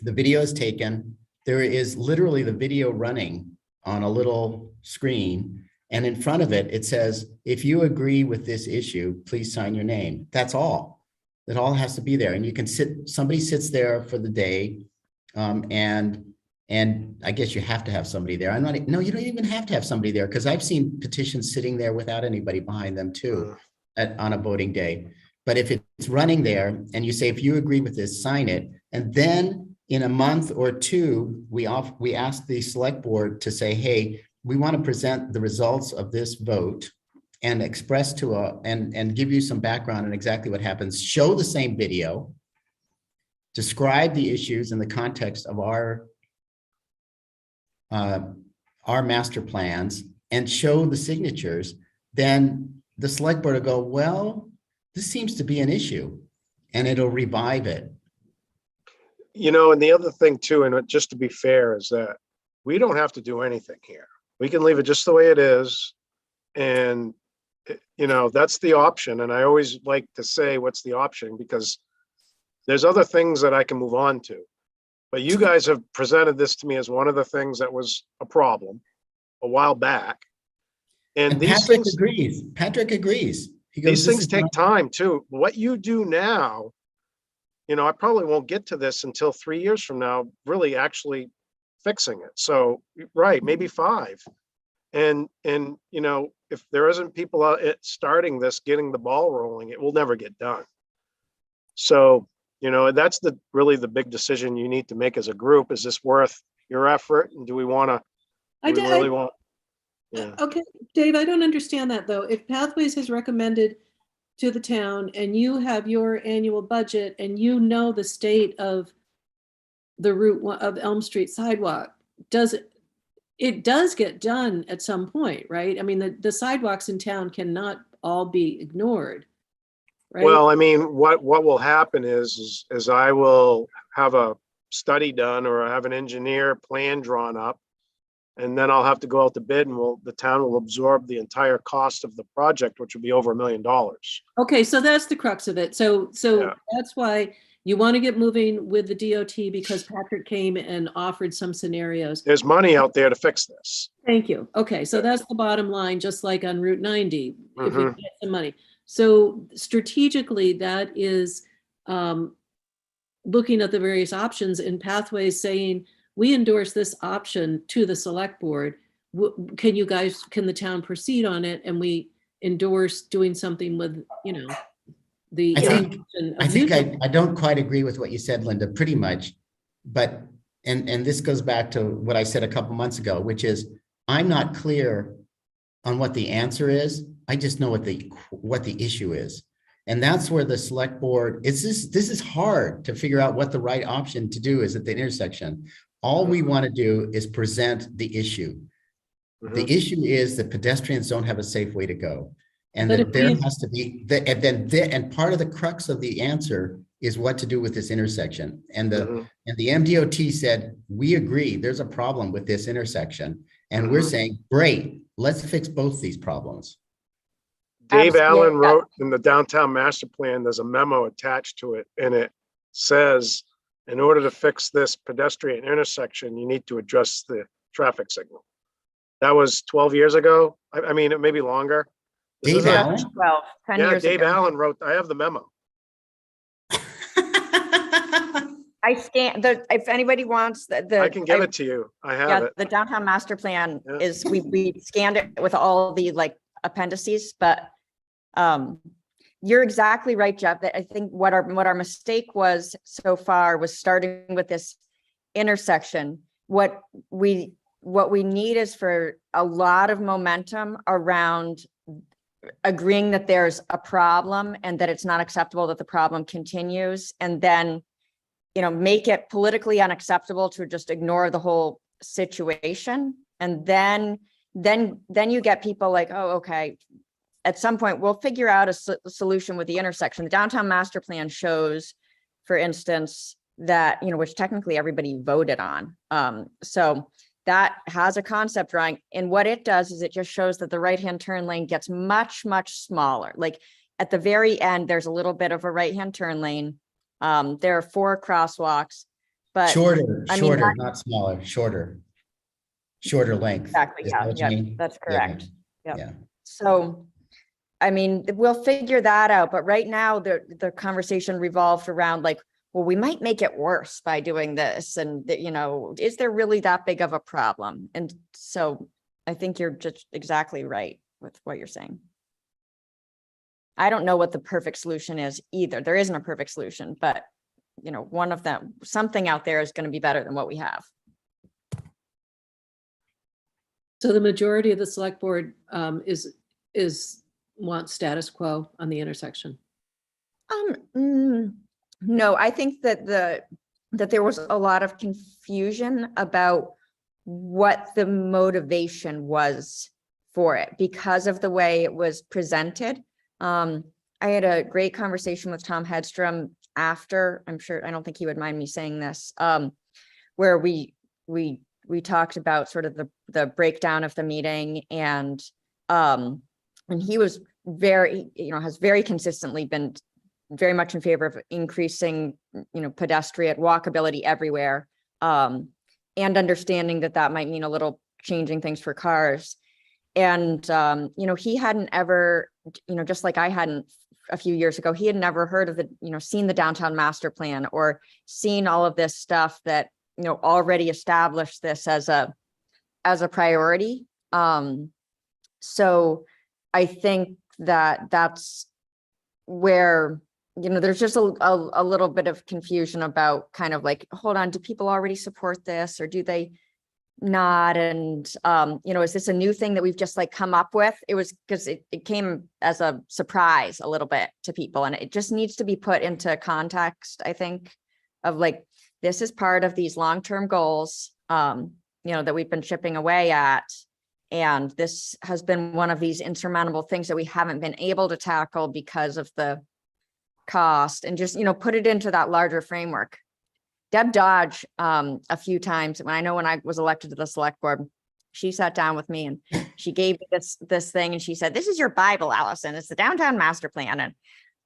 the video is taken. There is literally the video running on a little screen, and in front of it, it says, if you agree with this issue, please sign your name. That's all. That all has to be there. And you can somebody sits there for the day. And I guess you have to have somebody there. No, you don't even have to have somebody there, because I've seen petitions sitting there without anybody behind them too on a voting day. But if it's running there and you say, if you agree with this, sign it. And then in a month or two, we ask the select board to say, hey, we want to present the results of this vote and express and give you some background on exactly what happens. Show the same video, describe the issues in the context of our master plans, and show the signatures. Then the select board will go, well, this seems to be an issue, and it'll revive it. And the other thing too, and just to be fair, is that we don't have to do anything here. We can leave it just the way it is. And, that's the option. And I always like to say, what's the option? Because There's other things that I can move on to. But you guys have presented this to me as one of the things that was a problem a while back. And And these Patrick things, agrees. Patrick agrees. He goes, these "This things is take not-" time too. What you do now, I probably won't get to this until 3 years from now, really actually fixing it. So, right, maybe 5. And if there isn't people out starting this, getting the ball rolling, it will never get done. So, that's really the big decision you need to make as a group. Is this worth your effort? And do we want to, I do we did, really want? Yeah. okay, Dave, I don't understand that though. If Pathways has recommended to the town and you have your annual budget and you know the state of the of Elm Street sidewalk, it does get done at some point, right? I mean, the sidewalks in town cannot all be ignored, right? Well, I mean, what will happen is I will have a study done or I have an engineer plan drawn up. And then I'll have to go out to bid and the town will absorb the entire cost of the project, which would be over $1 million. Okay, so that's the crux of it. So Yeah. that's why you want to get moving with the DOT because Patrick came and offered some scenarios. There's money out there to fix this. Thank you. Okay, so that's the bottom line, just like on Route 90, if we Mhm. get some money. So strategically, that is looking at the various options and Pathways saying, we endorse this option to the select board. Can the town proceed on it? And we endorse doing something with, the. I think, intersection of I think Newton. I don't quite agree with what you said, Linda, pretty much. But, and this goes back to what I said a couple months ago, which is I'm not clear on what the answer is. I just know what the issue is. And that's where the select board, this is hard to figure out what the right option to do is at the intersection. All we want to do is present the issue. The Mhm. issue is that pedestrians don't have a safe way to go. And But that if there we- has to be, and part of the crux of the answer is what to do with this intersection. And Mhm. the MDOT said, we agree, there's a problem with this intersection. And we're Mhm. saying, great, let's fix both these problems. Dave Allen Absolutely. wrote in the downtown master plan, there's a memo attached to it, and it says, in order to fix this pedestrian intersection, you need to address the traffic signal. That was 12 years ago. I mean, it may be longer. This Dave isn't- Allen? 10 Yeah, years Dave ago. Allen wrote, I have the memo. I scan if anybody wants I can give it to you. I have it. the downtown master plan Yeah. is, we scanned it with all the appendices, but you're exactly right, Jeff, that I think what our mistake was so far was starting with this intersection. What we need is for a lot of momentum around agreeing that there's a problem and that it's not acceptable that the problem continues, and then make it politically unacceptable to just ignore the whole situation. And then you get people like, oh, okay, at some point we'll figure out a solution with the intersection. The downtown master plan shows, for instance, that, which technically everybody voted on. So that has a concept drawing. And what it does is it just shows that the right-hand turn lane gets much, much smaller. Like at the very end, there's a little bit of a right-hand turn lane. There are 4 crosswalks, but Shorter, I mean, not smaller, shorter length. exactly, Is that yeah, what you mean? that's Yeah. correct. Yep. Yeah. So, I mean, we'll figure that out, but right now the conversation revolved around well, we might make it worse by doing this. And, is there really that big of a problem? And so I think you're just exactly right with what you're saying. I don't know what the perfect solution is either. There isn't a perfect solution, but one of them, something out there is going to be better than what we have. So the majority of the select board wants status quo on the intersection. No, I think that that there was a lot of confusion about what the motivation was for it because of the way it was presented. I had a great conversation with Tom Hedstrom after, I don't think he would mind me saying this, where we talked about sort of the breakdown of the meeting, and he was very, has very consistently been very much in favor of increasing, pedestrian walkability everywhere. And understanding that that might mean a little changing things for cars. And, he hadn't ever, just like I hadn't a few years ago, he had never heard of seen the downtown master plan or seen all of this stuff that, already established this as a priority. So I think that that's where, there's just a little bit of confusion about kind of like, hold on, do people already support this or do they not? And, is this a new thing that we've just like come up with? It was because it came as a surprise a little bit to people, and it just needs to be put into context, I think, of like, this is part of these long-term goals, that we've been chipping away at. And this has been one of these insurmountable things that we haven't been able to tackle because of the cost, and just, put it into that larger framework. Deb Dodge, a few times when I was elected to the select board, she sat down with me and she gave me this thing and she said, "This is your Bible, Allison. It's the downtown master plan." And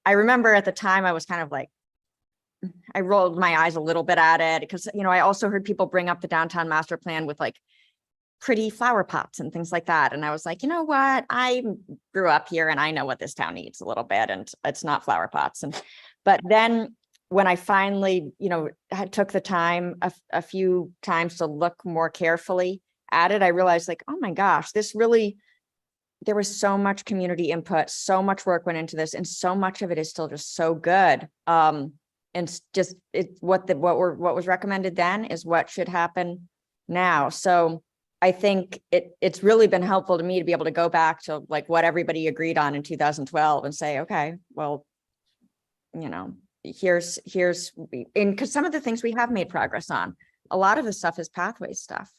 I remember at the time I was kind of like, I rolled my eyes a little bit at it because, I also heard people bring up the downtown master plan with like pretty flower pots and things like that. And I was like, you know what? I grew up here and I know what this town needs a little bit, and it's not flower pots. But then when I finally, took the time a few times to look more carefully at it, I realized like, oh my gosh, there was so much community input, so much work went into this, and so much of it is still just so good. And just what was recommended then is what should happen now. So I think it's really been helpful to me to be able to go back to like what everybody agreed on in 2012 and say, okay, well, here's, and because some of the things we have made progress on, a lot of the stuff is pathway stuff.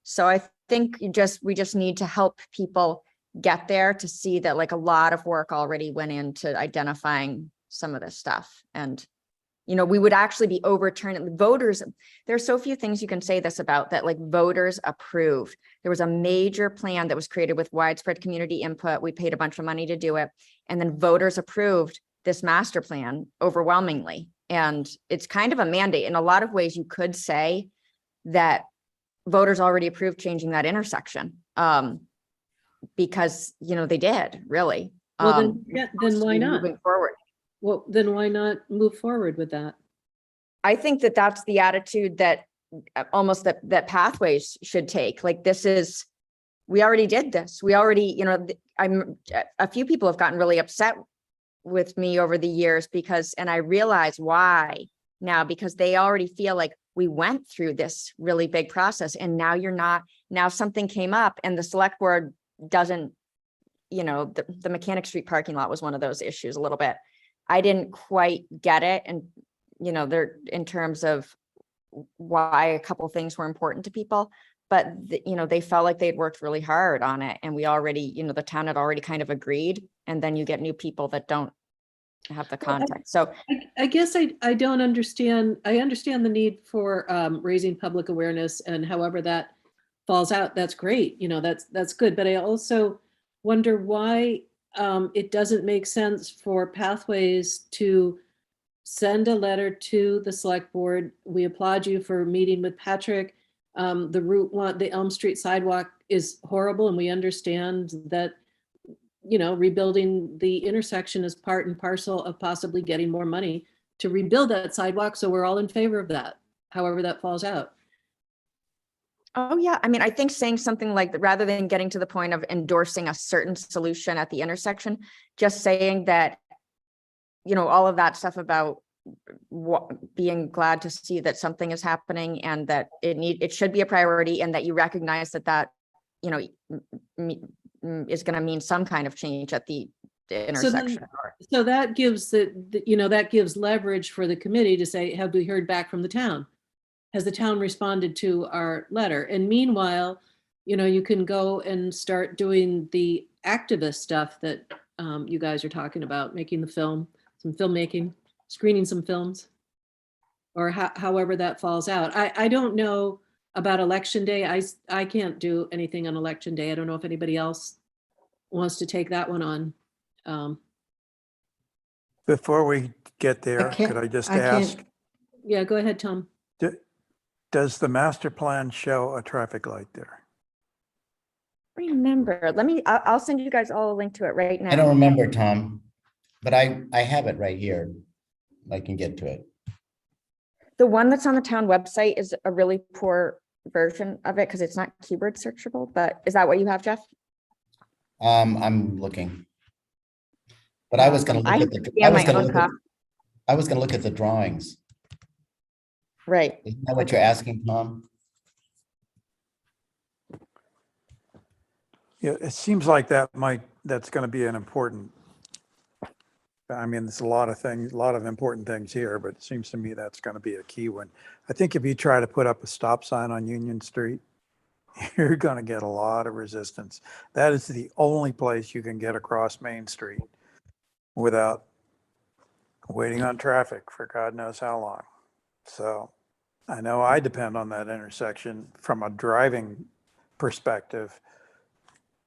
So I think we just need to help people get there to see that like a lot of work already went into identifying some of this stuff. And we would actually be overturning voters. There's so few things you can say this about that, like voters approved. There was a major plan that was created with widespread community input. We paid a bunch of money to do it. And then voters approved this master plan overwhelmingly. And it's kind of a mandate. In a lot of ways, you could say that voters already approved changing that intersection because, they did really. Well, then why not? Moving forward. Well, then why not move forward with that? I think that that's the attitude that almost that pathways should take. Like we already did this. We already, a few people have gotten really upset with me over the years and I realize why now, because they already feel like we went through this really big process and now something came up and the select board doesn't, the Mechanic Street parking lot was one of those issues a little bit. I didn't quite get it. And, they're in terms of why a couple of things were important to people, but they felt like they'd worked really hard on it. And we already, the town had already kind of agreed. And then you get new people that don't have the context. So I guess I don't understand. I understand the need for raising public awareness, and however that falls out, that's great. That's good. But I also wonder why it doesn't make sense for Pathways to send a letter to the select board. We applaud you for meeting with Patrick. The Elm Street sidewalk is horrible, and we understand that, rebuilding the intersection is part and parcel of possibly getting more money to rebuild that sidewalk. So we're all in favor of that, however that falls out. Oh, yeah. I mean, I think saying something like that, rather than getting to the point of endorsing a certain solution at the intersection, just saying that, all of that stuff about being glad to see that something is happening and that it should be a priority, and that you recognize that is going to mean some kind of change at the intersection. So that gives that gives leverage for the committee to say, have we heard back from the town? Has the town responded to our letter? And meanwhile, you can go and start doing the activist stuff that you guys are talking about, making some filmmaking, screening some films, or however that falls out. I don't know about election day. I can't do anything on election day. I don't know if anybody else wants to take that one on. Before we get there, can't- could I just I can't- ask, Yeah, go ahead, Tom. does the master plan show a traffic light there? Remember, I'll send you guys all a link to it right now. I don't remember, Tom, but I have it right here. I can get to it. The one that's on the town website is a really poor version of it because it's not keyword searchable, but is that what you have, Jeff? I'm looking. But I was gonna I look at have the, to I scan was my gonna own look at, copy. I was gonna look at the drawings. Right. Isn't that what you're asking, Tom? Yeah, it seems like that's going to be an important, I mean, there's a lot of things, a lot of important things here, but it seems to me that's going to be a key one. I think if you try to put up a stop sign on Union Street, you're going to get a lot of resistance. That is the only place you can get across Main Street without waiting on traffic for God knows how long. So I know I depend on that intersection from a driving perspective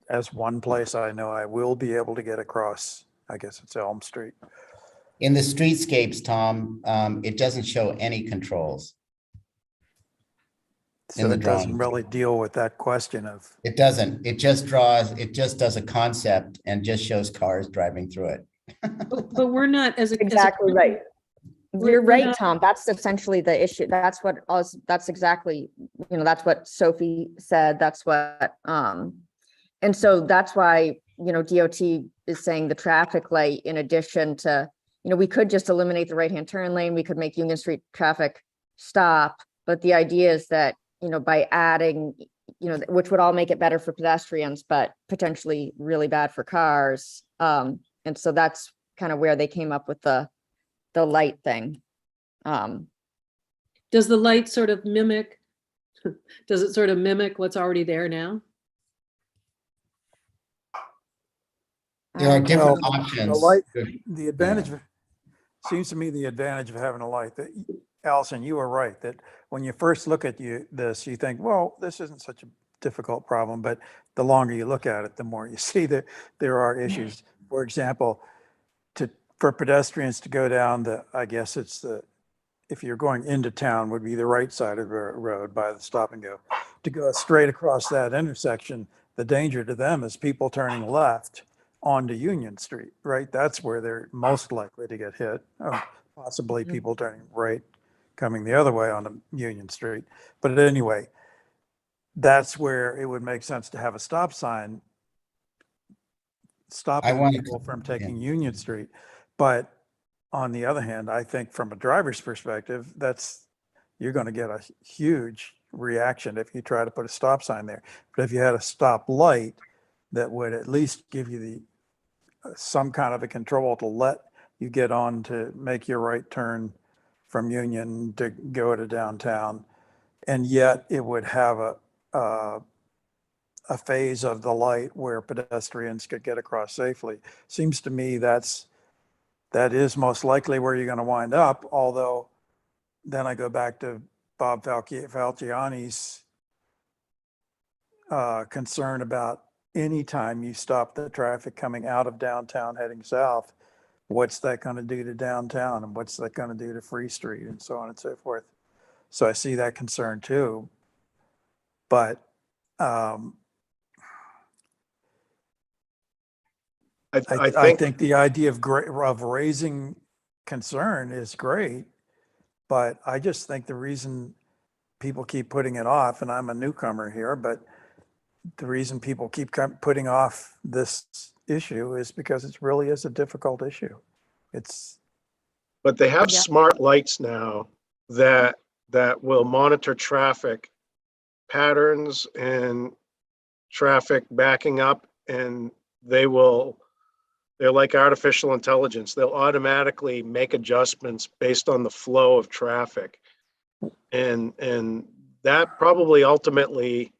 as one place I know I will be able to get across. I guess it's Elm Street. In the streetscapes, Tom, it doesn't show any controls. So the it doesn't drawing. really deal with that question of, It doesn't. It just does a concept and just shows cars driving through it. But we're not as a. Exactly right. We're- You're we're right, not- Tom. That's essentially the issue. That's exactly, that's what Sophie said. That's what, and so that's why, DOT is saying the traffic light, in addition to, we could just eliminate the right-hand turn lane. We could make Union Street traffic stop. But the idea is that, by adding, which would all make it better for pedestrians, but potentially really bad for cars. And so that's kind of where they came up with the light thing. Does the light sort of mimic, does it sort of mimic what's already there now? There are different Well, options. the light, the advantage, seems to me the advantage of having a light that, Allison, you were right, that when you first look at this, you think, well, this isn't such a difficult problem, but the longer you look at it, the more you see that there are issues. For example, for pedestrians to go down I guess it's if you're going into town, would be the right side of the road by the stop and go. To go straight across that intersection, the danger to them is people turning left onto Union Street, right? That's where they're most likely to get hit. Possibly people turning right, coming the other way onto Union Street. But anyway, that's where it would make sense to have a stop sign stopping wanted people to- from taking Union Street. But on the other hand, I think from a driver's perspective, you're going to get a huge reaction if you try to put a stop sign there. But if you had a stop light, that would at least give you some kind of a control to let you get on to make your right turn from Union to go to downtown. And yet it would have a phase of the light where pedestrians could get across safely. Seems to me that is most likely where you're going to wind up, although then I go back to Bob Falciani's concern about anytime you stop the traffic coming out of downtown heading south, what's that going to do to downtown and what's that going to do to Free Street and so on and so forth. So I see that concern too. But I think the idea of raising concern is great, but I just think the reason people keep putting it off, and I'm a newcomer here, but the reason people keep putting off this issue is because it really is a difficult issue. But they have Yeah. smart lights now that will monitor traffic patterns and traffic backing up, and they're like artificial intelligence. They'll automatically make adjustments based on the flow of traffic. And that probably ultimately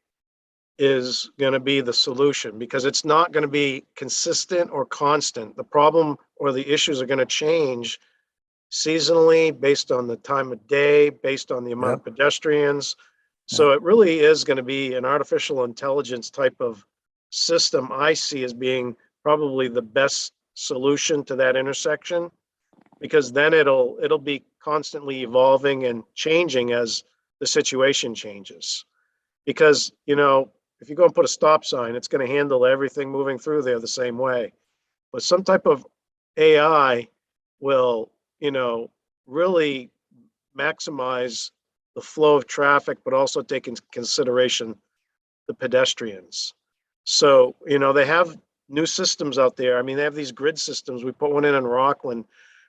is going to be the solution, because it's not going to be consistent or constant. The problem or the issues are going to change seasonally, based on the time of day, based on the amount of pedestrians. So it really is going to be an artificial intelligence type of system I see as being probably the best solution to that intersection. because then it'll be constantly evolving and changing as the situation changes. Because, you know, if you go and put a stop sign, it's going to handle everything moving through there the same way. But some type of AI will, you know, really maximize the flow of traffic, but also take into consideration the pedestrians. So, you know, they have new systems out there. I mean, they have these grid systems. We put one in Rockland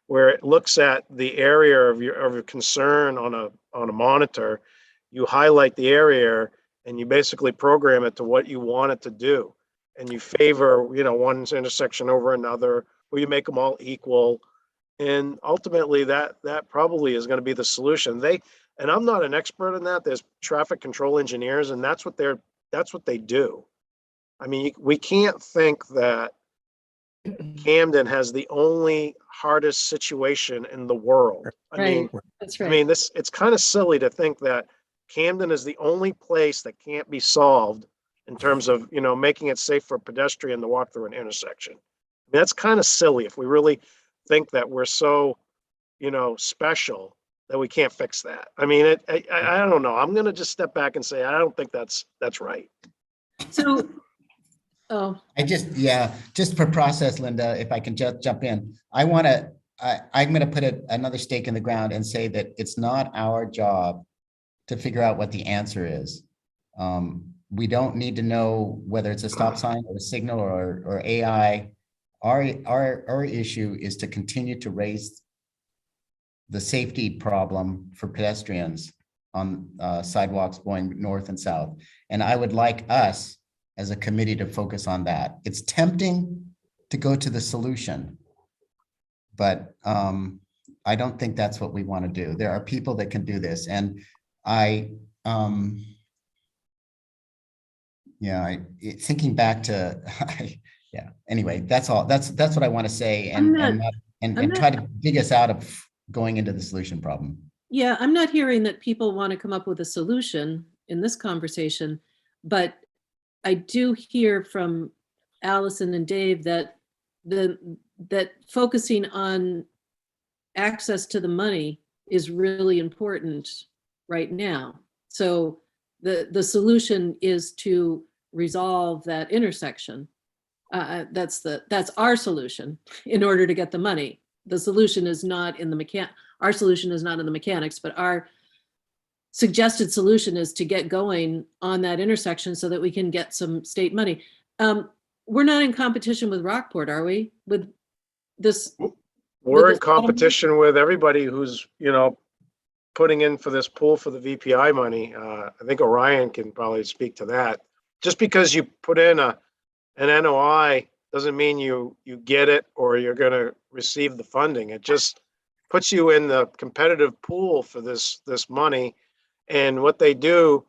where it looks at the area of your concern on a monitor. You highlight the area and you basically program it to what you want it to do. And you favor, you know, one intersection over another, or you make them all equal. And ultimately that probably is going to be the solution. And I'm not an expert in that. There's traffic control engineers, and that's what they do. I mean, we can't think that Camden has the only hardest situation in the world. I mean, That's I right. mean, it's kind of silly to think that Camden is the only place that can't be solved in terms of, you know, making it safe for a pedestrian to walk through an intersection. I mean, that's kind of silly if we really think that we're so, you know, special that we can't fix that. I mean, I don't know. I'm going to just step back and say, I don't think that's right. So, oh, Just for process, Linda, if I can just jump in, I'm going to put another stake in the ground and say that it's not our job to figure out what the answer is. We don't need to know whether it's a stop sign or a signal or AI. Our issue is to continue to raise the safety problem for pedestrians on sidewalks going north and south. And I would like us as a committee to focus on that. It's tempting to go to the solution, but I don't think that's what we want to do. There are people that can do this. And thinking back to, anyway, that's all. That's what I want to say and try to dig us out of going into the solution problem. yeah, I'm not hearing that people want to come up with a solution in this conversation, but I do hear from Allison and Dave that that focusing on access to the money is really important right now. So the solution is to resolve that intersection. That's our solution in order to get the money. The solution is not in the our solution is not in the mechanics, but our suggested solution is to get going on that intersection so that we can get some state money. We're not in competition with Rockport, are we? With this? We're in competition with everybody who's, you know, putting in for this pool for the VPI money. I think Orion can probably speak to that. Just because you put in an NOI doesn't mean you get it or you're going to receive the funding. It just puts you in the competitive pool for this money. And what they do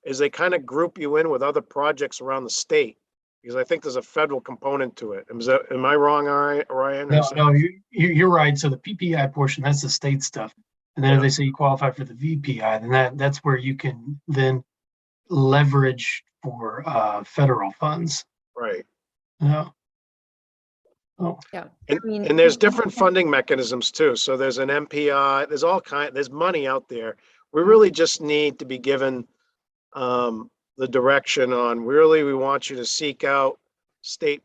is they kind of group you in with other projects around the state, because I think there's a federal component to it. Am I wrong, Orion? No, you're right. So the PPI portion, that's the state stuff. And then if they say you qualify for the VPI, then that's where you can then leverage for federal funds. Right. Yeah. Oh. Yeah. And there's different funding mechanisms too. So there's an MPI, there's money out there. We really just need to be given the direction on, really, we want you to seek out state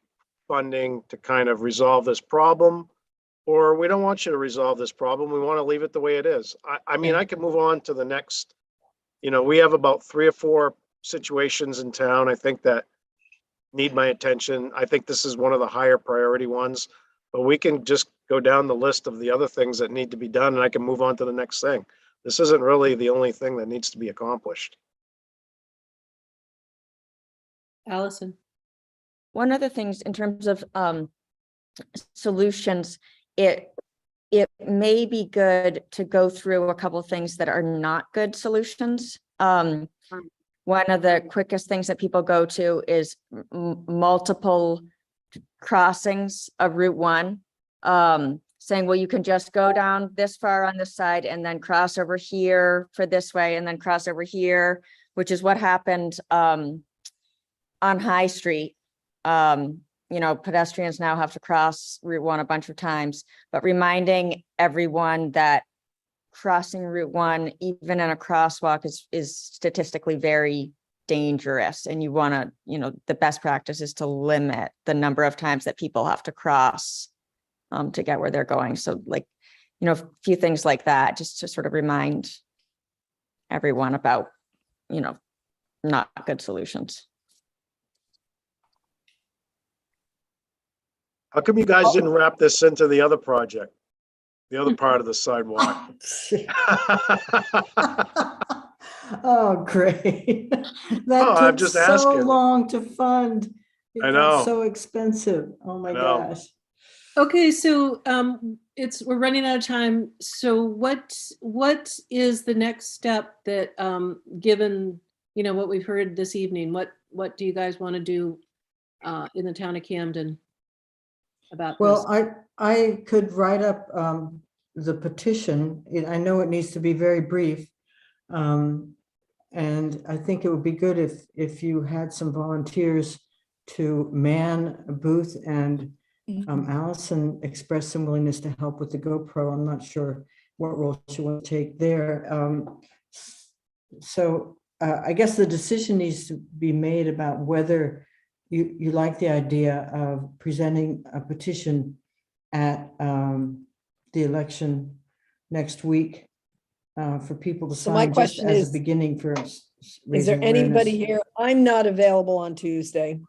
funding to kind of resolve this problem, or we don't want you to resolve this problem. We want to leave it the way it is. I mean, I can move on to the next, you know, we have about 3 or 4 situations in town, I think, that need my attention. I think this is one of the higher priority ones, but we can just go down the list of the other things that need to be done and I can move on to the next thing. This isn't really the only thing that needs to be accomplished. Allison. One of the things in terms of solutions, it may be good to go through a couple of things that are not good solutions. One of the quickest things that people go to is multiple crossings of Route 1, saying, well, you can just go down this far on this side and then cross over here for this way and then cross over here, which is what happened on High Street you know, pedestrians now have to cross Route 1 a bunch of times, but reminding everyone that crossing Route 1, even in a crosswalk, is statistically very dangerous. And you want to, you know, the best practice is to limit the number of times that people have to cross to get where they're going. So like, you know, a few things like that, just to sort of remind everyone about, you know, not good solutions. How come you guys didn't wrap this into the other project? The other part of the sidewalk? Oh, great. Oh, That I'm took just so asking. long to fund. It I got know. so expensive. Oh my know. gosh. Okay, so we're running out of time. So what is the next step that given, you know, what we've heard this evening, what do you guys want to do in the town of Camden about this? Well, I could write up the petition. I know it needs to be very brief. And I think it would be good if you had some volunteers to man a booth, and Allison expressed some willingness to help with the GoPro. I'm not sure what role she will take there. So I guess the decision needs to be made about whether you like the idea of presenting a petition at the election next week for people to So my sign, just question as is, a beginning for Is raising there anybody awareness. here? I'm not available on Tuesday.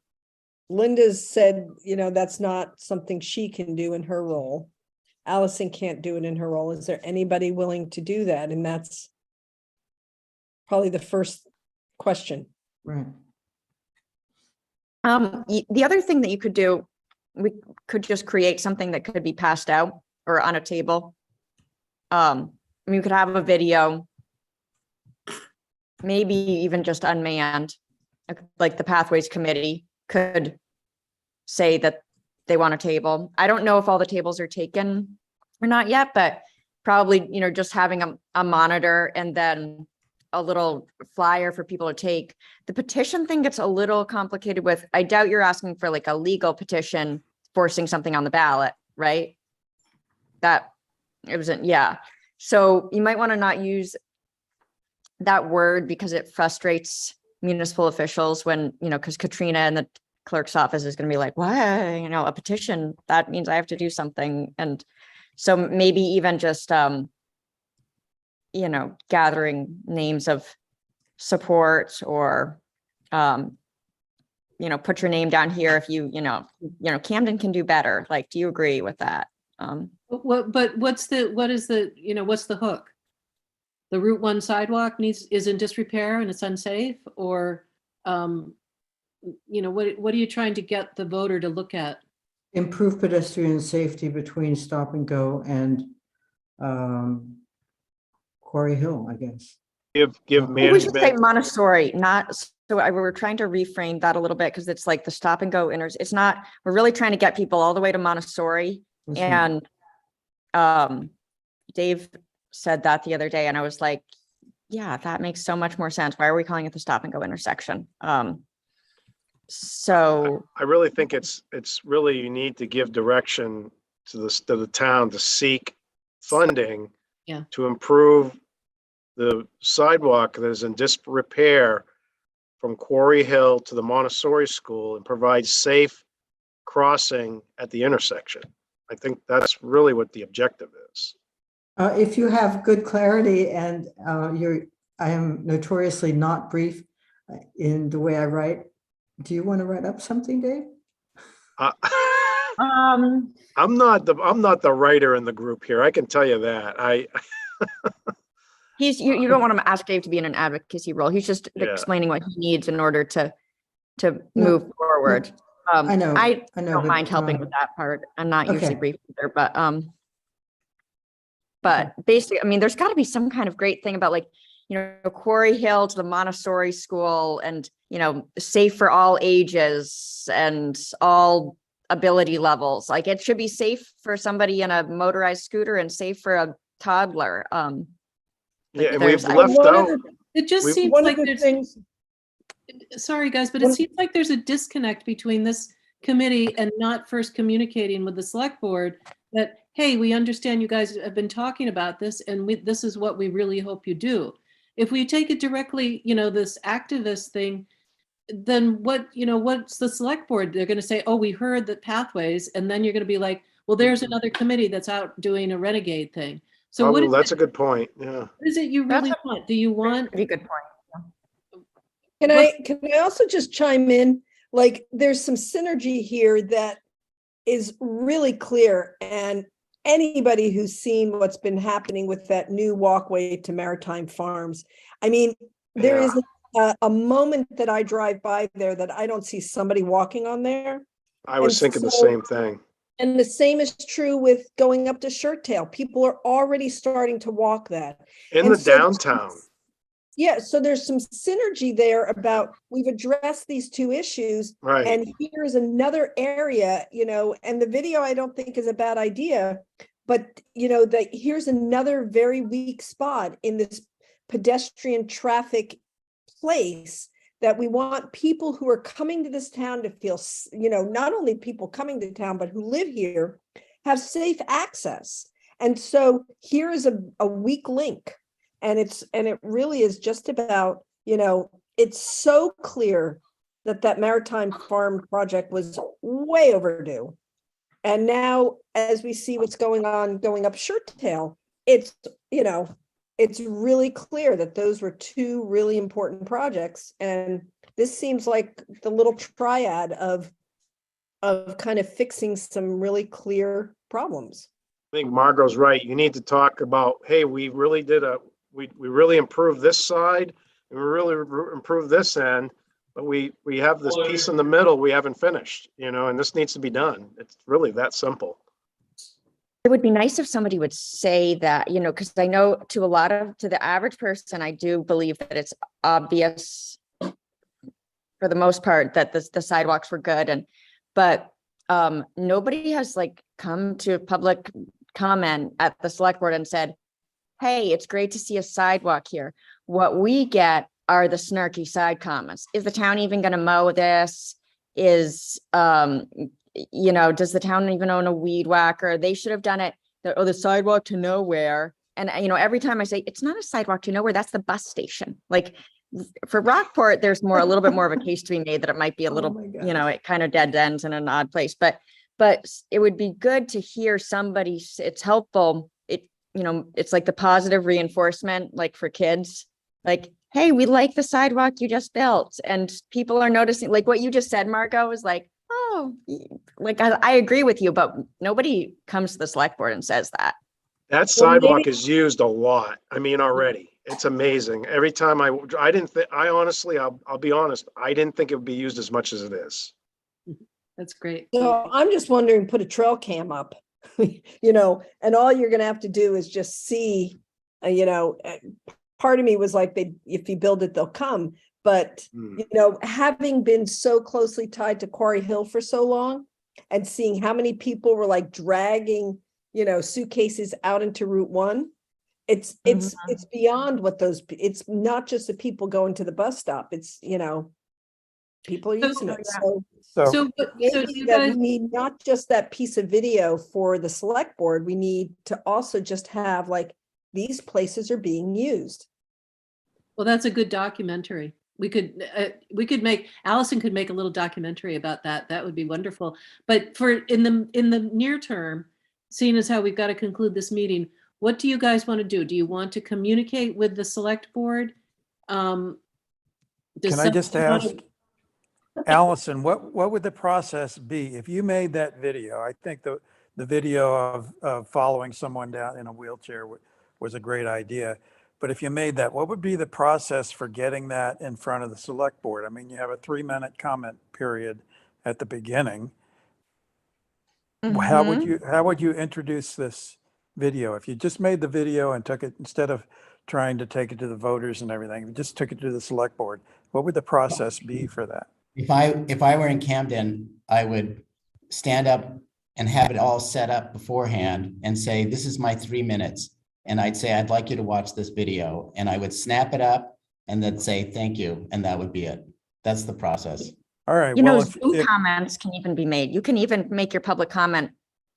Linda's said, you know, that's not something she can do in her role. Allison can't do it in her role. Is there anybody willing to do that? And that's probably the first question. Right. The other thing that you could do, we could just create something that could be passed out or on a table. You could have a video, maybe even just unmanned, like the Pathways Committee could say that they want a table. I don't know if all the tables are taken or not yet, but probably, you know, just having a monitor and then a little flyer for people to take. The petition thing gets a little complicated with, I doubt you're asking for like a legal petition forcing something on the ballot, right? That it wasn't, yeah. So you might want to not use that word because it frustrates municipal officials when, you know, because Katrina and the clerk's office is going to be like, what, you know, a petition, that means I have to do something. And so maybe even just, you know, gathering names of support or, you know, put your name down here if you know, Camden can do better. Like, do you agree with that? But what's the hook? The Route 1 sidewalk is in disrepair and it's unsafe, or, you know, what are you trying to get the voter to look at? Improve pedestrian safety between Stop and Go and Quarry Hill, I guess. Give Maybe we should say management, Montessori, not, so we're trying to reframe that a little bit because it's like the Stop and Go it's not, we're really trying to get people all the way to Montessori. That's right. And Dave said that the other day and I was like, yeah, that makes so much more sense. Why are we calling it the Stop and Go intersection? So I really think it's really, you need to give direction to the town to seek funding to improve the sidewalk that is in disrepair from Quarry Hill to the Montessori School and provide safe crossing at the intersection. I think that's really what the objective is. If you have good clarity and I am notoriously not brief in the way I write. Do you want to write up something, Dave? I'm not the writer in the group here. I can tell you that. you don't want to ask Dave to be in an advocacy role. He's just Yeah. explaining what he needs in order to move forward. I know. I know, don't but, mind helping with that part. I'm not usually okay. brief either, but basically, I mean, there's got to be some kind of great thing about, like, you know, Quarry Hill to the Montessori School and, you know, safe for all ages and all ability levels. Like, it should be safe for somebody in a motorized scooter and safe for a toddler. Yeah, and we've left out. It just seems One like of the there's, things, sorry guys, but it seems like there's a disconnect between this committee and not first communicating with the select board that, hey, we understand you guys have been talking about this and this is what we really hope you do. If we take it directly, this activist thing, then what's the select board? They're going to say, oh, we heard the pathways. And then you're going to be like, well, there's another committee that's out doing a renegade thing. So what Oh, is that's it, a good point. Yeah. what is it you That's really want? Do you want? Pretty good point. Can I also just chime in? Like, there's some synergy here that is really clear, and anybody who's seen what's been happening with that new walkway to Maritime Farms, I mean, there is a moment that I drive by there that I don't see somebody walking on there. I was And thinking the so- same thing. And the same is true with going up to Shirt Tail. People are already starting to walk that. In And the so- downtown. Yeah, so there's some synergy there about we've addressed these two issues. Right. And here's another area, and the video I don't think is a bad idea, but that here's another very weak spot in this pedestrian traffic place that we want people who are coming to this town to feel, not only people coming to town, but who live here have safe access. And so here is a weak link. And it really is just about, it's so clear that Maritime Farm project was way overdue. And now, as we see what's going on going up Shirt Tail, it's really clear that those were two really important projects. And this seems like the little triad of kind of fixing some really clear problems. I think Margot's right. You need to talk about, hey, we really we really improved this side and we really improved this end, but we have this piece in the middle we haven't finished, and this needs to be done. It's really that simple. It would be nice if somebody would say that, because I know to the average person, I do believe that it's obvious for the most part that the sidewalks were good. But nobody has come to public comment at the select board and said, hey, it's great to see a sidewalk here. What we get are the snarky side comments. Is the town even going to mow this? Does the town even own a weed whacker? They should have done it. The sidewalk to nowhere. And, every time I say, it's not a sidewalk to nowhere, that's the bus station. For Rockport, there's a little bit more of a case to be made that it might be a little, it kind of dead ends in an odd place, but it would be good to hear somebody, it's helpful. It's like the positive reinforcement, for kids, hey, we like the sidewalk you just built. And people are noticing, what you just said, Margot, is oh, I agree with you, but nobody comes to the select board and says that. That sidewalk is used a lot. I mean, already. It's amazing. Every time honestly, I'll be honest, I didn't think it would be used as much as it is. That's great. So I'm just wondering, put a trail cam up, and all you're going to have to do is just see, part of me was like, if you build it, they'll come. But, having been so closely tied to Quarry Hill for so long and seeing how many people were dragging, suitcases out into Route 1, it's beyond what it's not just the people going to the bus stop. It's, people are using it. So Maybe you that guys, we need not just that piece of video for the select board, we need to also just have these places are being used. well, that's a good documentary. Allison could make a little documentary about that. That would be wonderful. But in the near term, seeing as how we've got to conclude this meeting, what do you guys want to do? Do you want to communicate with the select board? Can I just ask, Allison, what would the process be if you made that video? I think the video of following someone down in a wheelchair was a great idea. But if you made that, what would be the process for getting that in front of the select board? I mean, you have a 3-minute comment period at the beginning. How would you introduce this video? If you just made the video and took it, instead of trying to take it to the voters and everything, just took it to the select board, what would the process be for that? If I were in Camden, I would stand up and have it all set up beforehand and say, this is my 3 minutes. And I'd say, I'd like you to watch this video. And I would snap it up and then say, thank you. And that would be it. That's the process. All right. You know, Well, Zoom comments can even be made. You can even make your public comment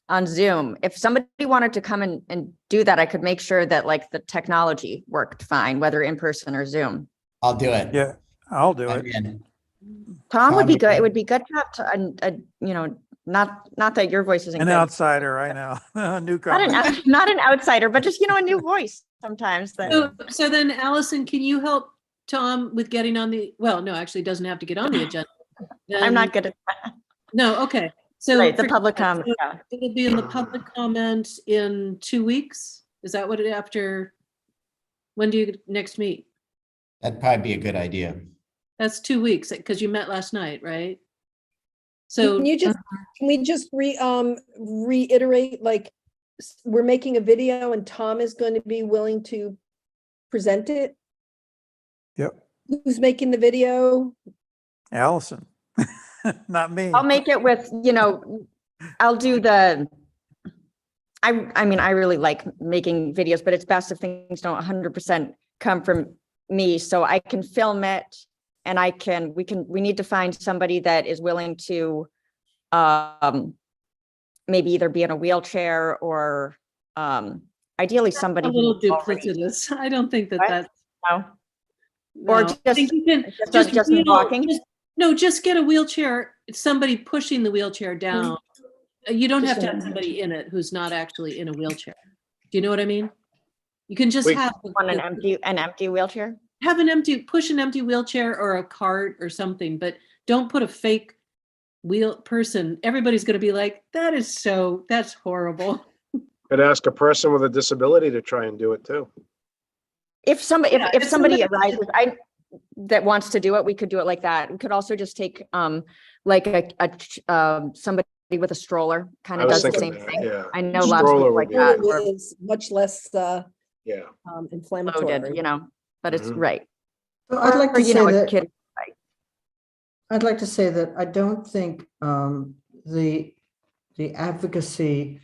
on Zoom. If somebody wanted to come and do that, I could make sure that like the technology worked fine, whether in person or Zoom. I'll do it. yeah, I'll do I'm it. in. Tom would be good. It Tom, would be good to have a you know, not that your voice isn't An good. outsider, I know, Not newcomer. not an outsider, but just, you know, a new voice sometimes that. So then Allison, can you help Tom with getting on the, well, no, actually it doesn't have to get on the agenda. I'm not Then- good at No, okay. So right, the for- public so comment. Yeah. It'll be in the public comment in 2 weeks? Is that what it after? When do you next meet? That'd probably be a good idea. That's 2 weeks, because you met last night, right? So, Can we just reiterate, like, we're making a video and Tom is going to be willing to present it? Yep. Who's making the video? Allison, not me. I'll make it with, you know, I'll do the, I mean, I really like making videos, but it's best if things don't 100% come from me. So I can film it and we need to find somebody that is willing to maybe either be in a wheelchair or ideally somebody. a little who's already- duplicitous. I don't think that What? that's. No? Or no. I think just- you can just me wheel- walking? No, just get a wheelchair, somebody pushing the wheelchair down. You don't have to have somebody in it who's not actually in a wheelchair. Do you know what I mean? You can just We- have. On an empty wheelchair? Have push an empty wheelchair or a cart or something, but don't put a fake person. Everybody's gonna be like, that's horrible. Could ask a person with a disability to try and do it too. If somebody, Yeah, if if somebody somebody- arises, that wants to do it, we could do it like that. We could also just take, like somebody with a stroller kind I of was does the thinking same that, thing. yeah. I know lots of Stroller people would like be that, good. or It is much less Yeah. inflammatory. loaded, you know, but it's Mhm. right. So I'd like Or, to you say know, a that, kid. I'd like to say that I don't think the advocacy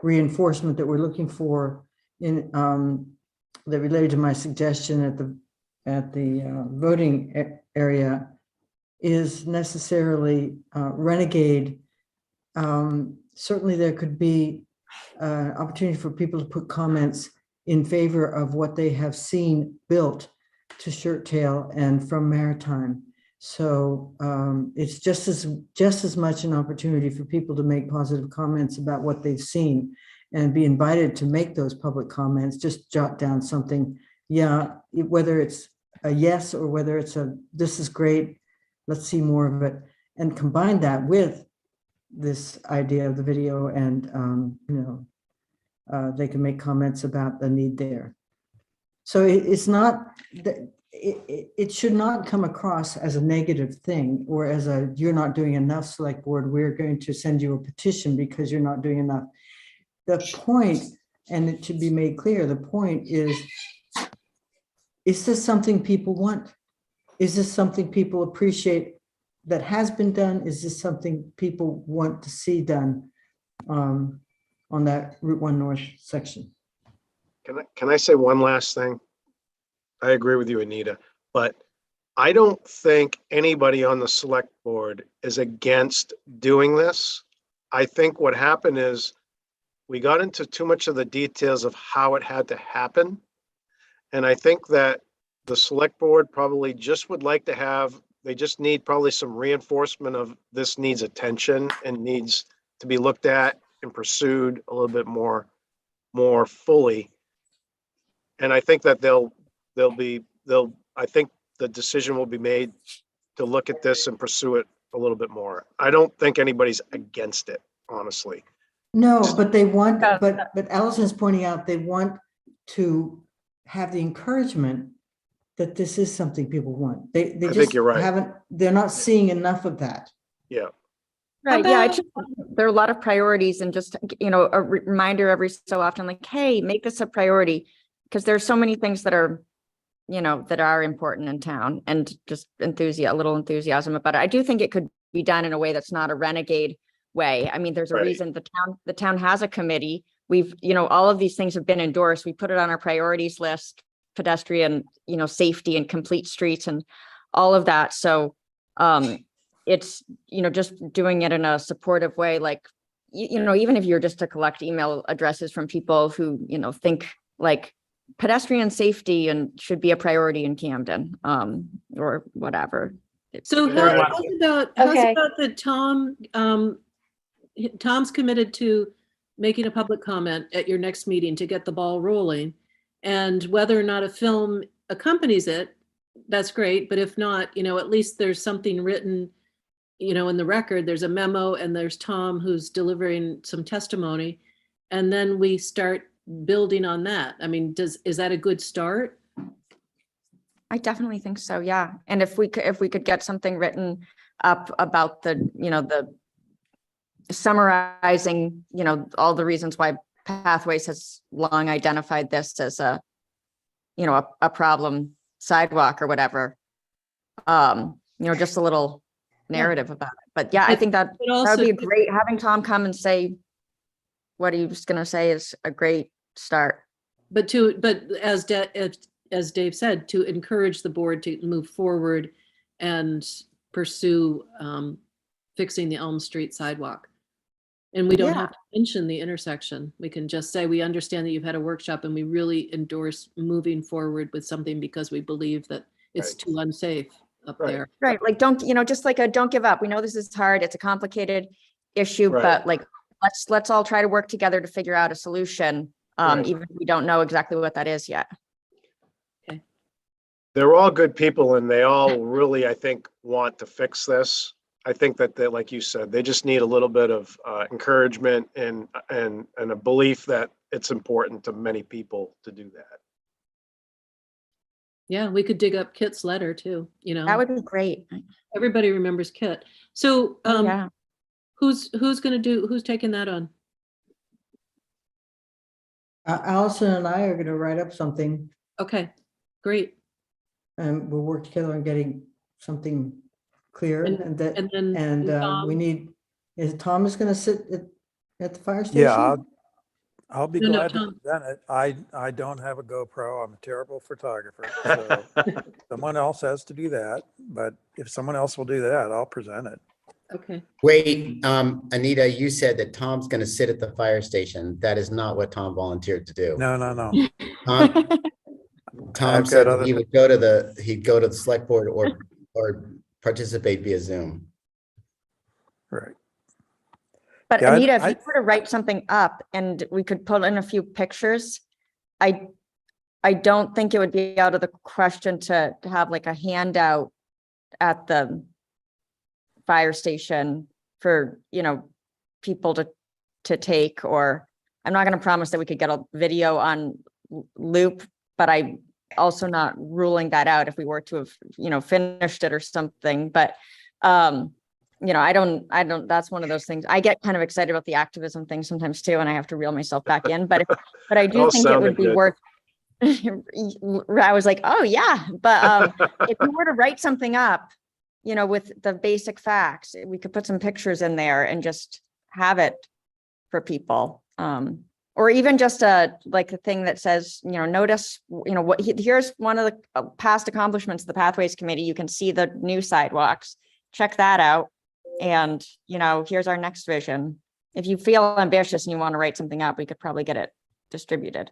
reinforcement that we're looking for in that related to my suggestion at the voting area is necessarily renegade. Certainly there could be opportunity for people to put comments in favor of what they have seen built to Shirt Tail and from Maritime. So it's just as much an opportunity for people to make positive comments about what they've seen and be invited to make those public comments. Just jot down something, whether it's a yes or whether it's this is great, let's see more of it, and combine that with this idea of the video, and they can make comments about the need there. So it's not that it should not come across as a negative thing or as you're not doing enough, select board, we're going to send you a petition because you're not doing enough. The point, and it should be made clear, the point is this something people want? Is this something people appreciate that has been done? Is this something people want to see done on that Route 1 North section? Can I say one last thing? I agree with you, Anita, but I don't think anybody on the select board is against doing this. I think what happened is we got into too much of the details of how it had to happen. And I think that the select board probably just would like to they just need probably some reinforcement of this needs attention and needs to be looked at and pursued a little bit more fully. And I think that I think the decision will be made to look at this and pursue it a little bit more. I don't think anybody's against it, honestly. No, but they want, Yeah. but Allison's pointing out they want to have the encouragement that this is something people want. They think just you're right. they're not seeing enough of that. Yeah. Right, yeah, About- there are a lot of priorities, and just, you know, a reminder every so often, like, hey, make this a priority. Because there's so many things that are, you know, that are important in town, and just a little enthusiasm about it. I do think it could be done in a way that's not a renegade way. I mean, there's a Right. reason the town has a committee. We've, you know, all of these things have been endorsed. We put it on our priorities list, pedestrian, you know, safety and complete streets and all of that. So it's, just doing it in a supportive way, like, even if you're just to collect email addresses from people who, think like pedestrian safety and should be a priority in Camden, or whatever. So Very how's much. how's Okay. about the Tom's committed to making a public comment at your next meeting to get the ball rolling. And whether or not a film accompanies it, that's great. But if not, at least there's something written, in the record. There's a memo and there's Tom who's delivering some testimony. And then we start building on that. I mean, is that a good start? I definitely think so, yeah. And if we could get something written up about the summarizing, all the reasons why Pathways has long identified this as a problem sidewalk or whatever. Just a little narrative about it. But yeah, I think that But that also, would be great. Having Tom come and say what he was gonna say is a great start. but as Dave said, to encourage the board to move forward and pursue fixing the Elm Street sidewalk. And we don't Yeah. have to mention the intersection. We can just say, we understand that you've had a workshop and we really endorse moving forward with something because we believe that it's Right. too unsafe up Right. there. Right, like don't give up. We know this is hard. It's a complicated issue, Right. but like let's all try to work together to figure out a solution. Right. Even if we don't know exactly what that is yet. They're all good people and they all really, I think, want to fix this. I think that they, like you said, they just need a little bit of encouragement and a belief that it's important to many people to do that. Yeah, we could dig up Kit's letter too, That would be great. everybody remembers Kit. So Yeah. who's taking that on? Allison and I are gonna write up something, Okay, great. and we'll work together on getting something clear, And- and that, And then. and Tom? we need, is Thomas gonna sit at the fire station? Yeah, I'll be No, glad to Tom. present it. I don't have a GoPro. I'm a terrible photographer. So someone else has to do that. But if someone else will do that, I'll present it. Okay, Wait, Anita, you said that Tom's gonna sit at the fire station. That is not what Tom volunteered to do. No. Tom Tom I've said got that other- he'd go to the select board or participate via Zoom. Right. But Yeah, Anita, if I- you were to write something up and we could put in a few pictures, I don't think it would be out of the question to have like a handout at the fire station for, people to take, or I'm not going to promise that we could get a video on loop, but I'm also not ruling that out if we were to have, finished it or something. But, I don't, that's one of those things. I get kind of excited about the activism thing sometimes too, and I have to reel myself back in, but I do All think it would sounded be good. worth. I was like, oh yeah, but if we were to write something up, with the basic facts, we could put some pictures in there and just have it for people. Or even just like a thing that says, notice, here's one of the past accomplishments of the Pathways Committee. You can see the new sidewalks. Check that out. And, here's our next vision. If you feel ambitious and you want to write something up, we could probably get it distributed.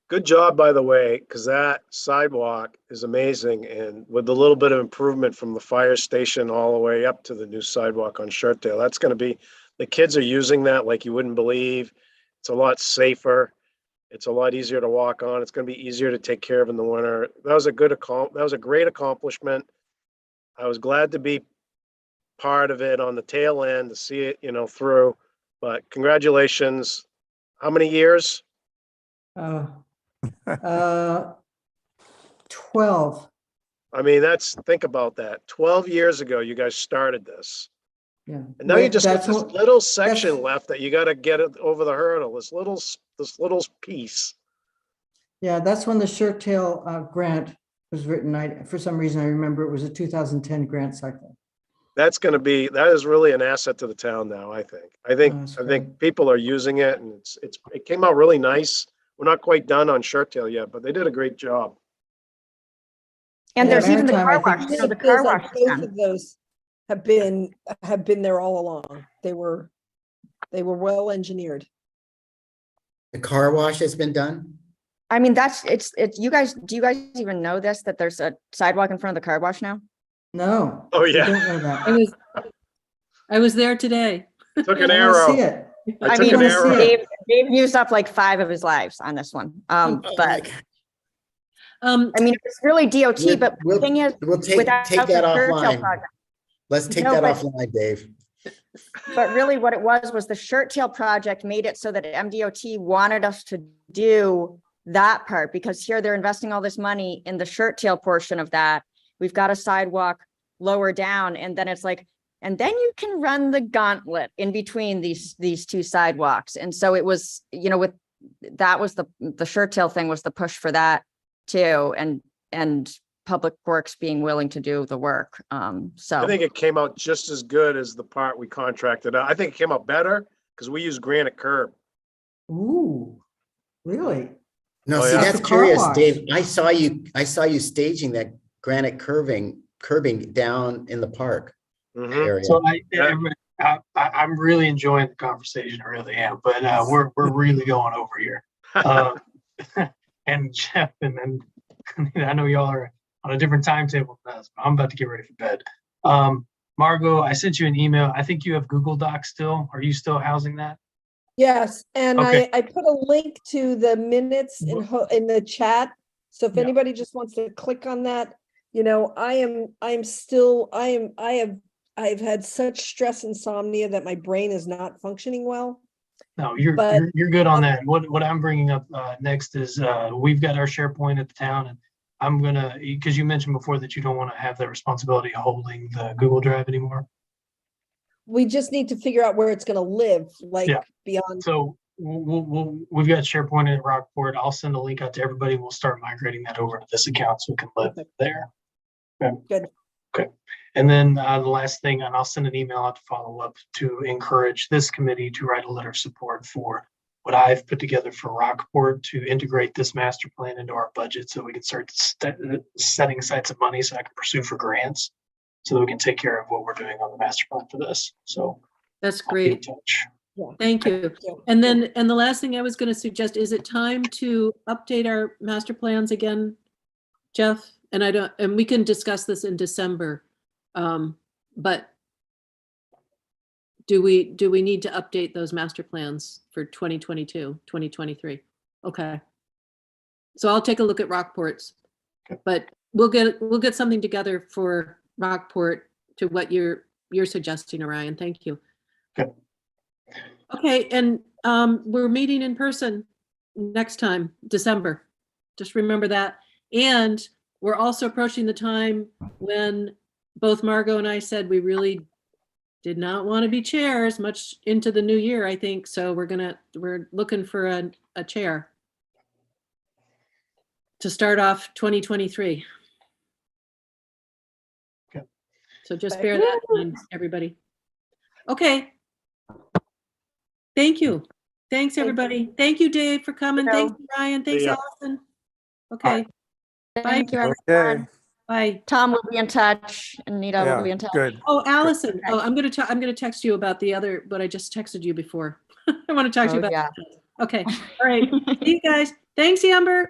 Good job, by the way, because that sidewalk is amazing. And with a little bit of improvement from the fire station all the way up to the new sidewalk on Shirtdale, that's going to be, the kids are using that like you wouldn't believe. It's a lot safer. It's a lot easier to walk on. It's going to be easier to take care of in the winter. That was a great accomplishment. I was glad to be part of it on the tail end to see it, through. But congratulations. How many years? 12, I mean, think about that. 12 years ago, you guys started this. yeah. And now you Wait, just got that's this what- little section that's- left that you got to get it over the hurdle, this little piece. Yeah, that's when the Shirt Tail grant was written. For some reason, I remember it was a 2010 grant cycle. That is really an asset to the town now, I think. I That's think people are using it and it came out really nice. We're not quite done on Shirt Tail yet, but they did a great job. And Yeah, there's even the Maritime, I car think- wash, Yeah, the it feels car like wash is both done. of those have been there all along. They were well engineered. The car wash has been done? I mean, it's, do you guys even know this, that there's a sidewalk in front of the car wash now? No. Oh, we yeah. don't know that. I was there today. Took I an wanna see arrow. it. I I took mean, an arrow. Dave used up like 5 of his lives on this one. Oh my But God. I mean, it's really DOT, but the thing is, We'll take without that the Churchill offline. project. Let's take No, that but- offline, Dave. But really what it was the Shirt Tail project made it so that MDOT wanted us to do that part, because here they're investing all this money in the Shirt Tail portion of that. We've got a sidewalk lower down, and then it's like, and then you can run the gauntlet in between these 2 sidewalks. And so it was, that was the Shirt Tail thing was the push for that too. And Public Works being willing to do the work. So I think it came out just as good as the part we contracted out. I think it came out better because we used granite curb. Ooh, really? No, Oh, see, yeah. that's The car curious, wash. Dave. I saw you staging that granite curbing down in the park Mhm. area. So Yeah. I'm really enjoying the conversation, I really am, but we're really going over here. And Jeff, and I know y'all are on a different timetable than us, but I'm about to get ready for bed. Margot, I sent you an email. I think you have Google Docs still. Are you still housing that? Yes, and Okay. I put a link to the minutes in the chat. So if Yeah. anybody just wants to click on that, I've had such stress insomnia that my brain is not functioning well. No, you're But- you're good on that. What I'm bringing up next is we've got our SharePoint at the town, and I'm gonna, because you mentioned before that you don't want to have the responsibility of holding the Google Drive anymore. We just need to figure out where it's gonna live, like Yeah. beyond. So we've got SharePoint at Rockport. I'll send a link out to everybody. We'll start migrating that over to this account so we can live Perfect. there. Okay. Good. Okay. And then the last thing, and I'll send an email out to follow up to encourage this committee to write a letter of support for what I've put together for Rockport to integrate this master plan into our budget so we can start setting aside some money so I can pursue for grants so that we can take care of what we're doing on the master plan for this. So That's I'll be in great. touch. Thank you. Yeah. And the last thing I was going to suggest, is it time to update our master plans again, Jeff? And we can discuss this in December. But do we need to update those master plans for 2022, 2023? Okay. So I'll take a look at Rockport's, but we'll get something together for Rockport to what you're suggesting, Orion. Thank you. Okay. Okay, and we're meeting in person next time, December. Just remember that. And we're also approaching the time when both Margot and I said we really did not want to be chairs much into the new year, I think. So we're looking for a chair to start off 2023. Okay. So just bear that in mind, everybody. Okay. Thank you. Thanks, everybody. Thank you, Dave, for coming. you. Thanks, Ryan. Thanks, See ya. Allison. Okay, thank you, Okay, everyone. bye. Tom will be in touch, and Nita will be yeah, in touch. good. Oh, Allison. Oh, I'm gonna text you about what I just texted you before. I want to talk to you Oh, about. yeah. Okay, all right. See you guys. Thanks, Amber.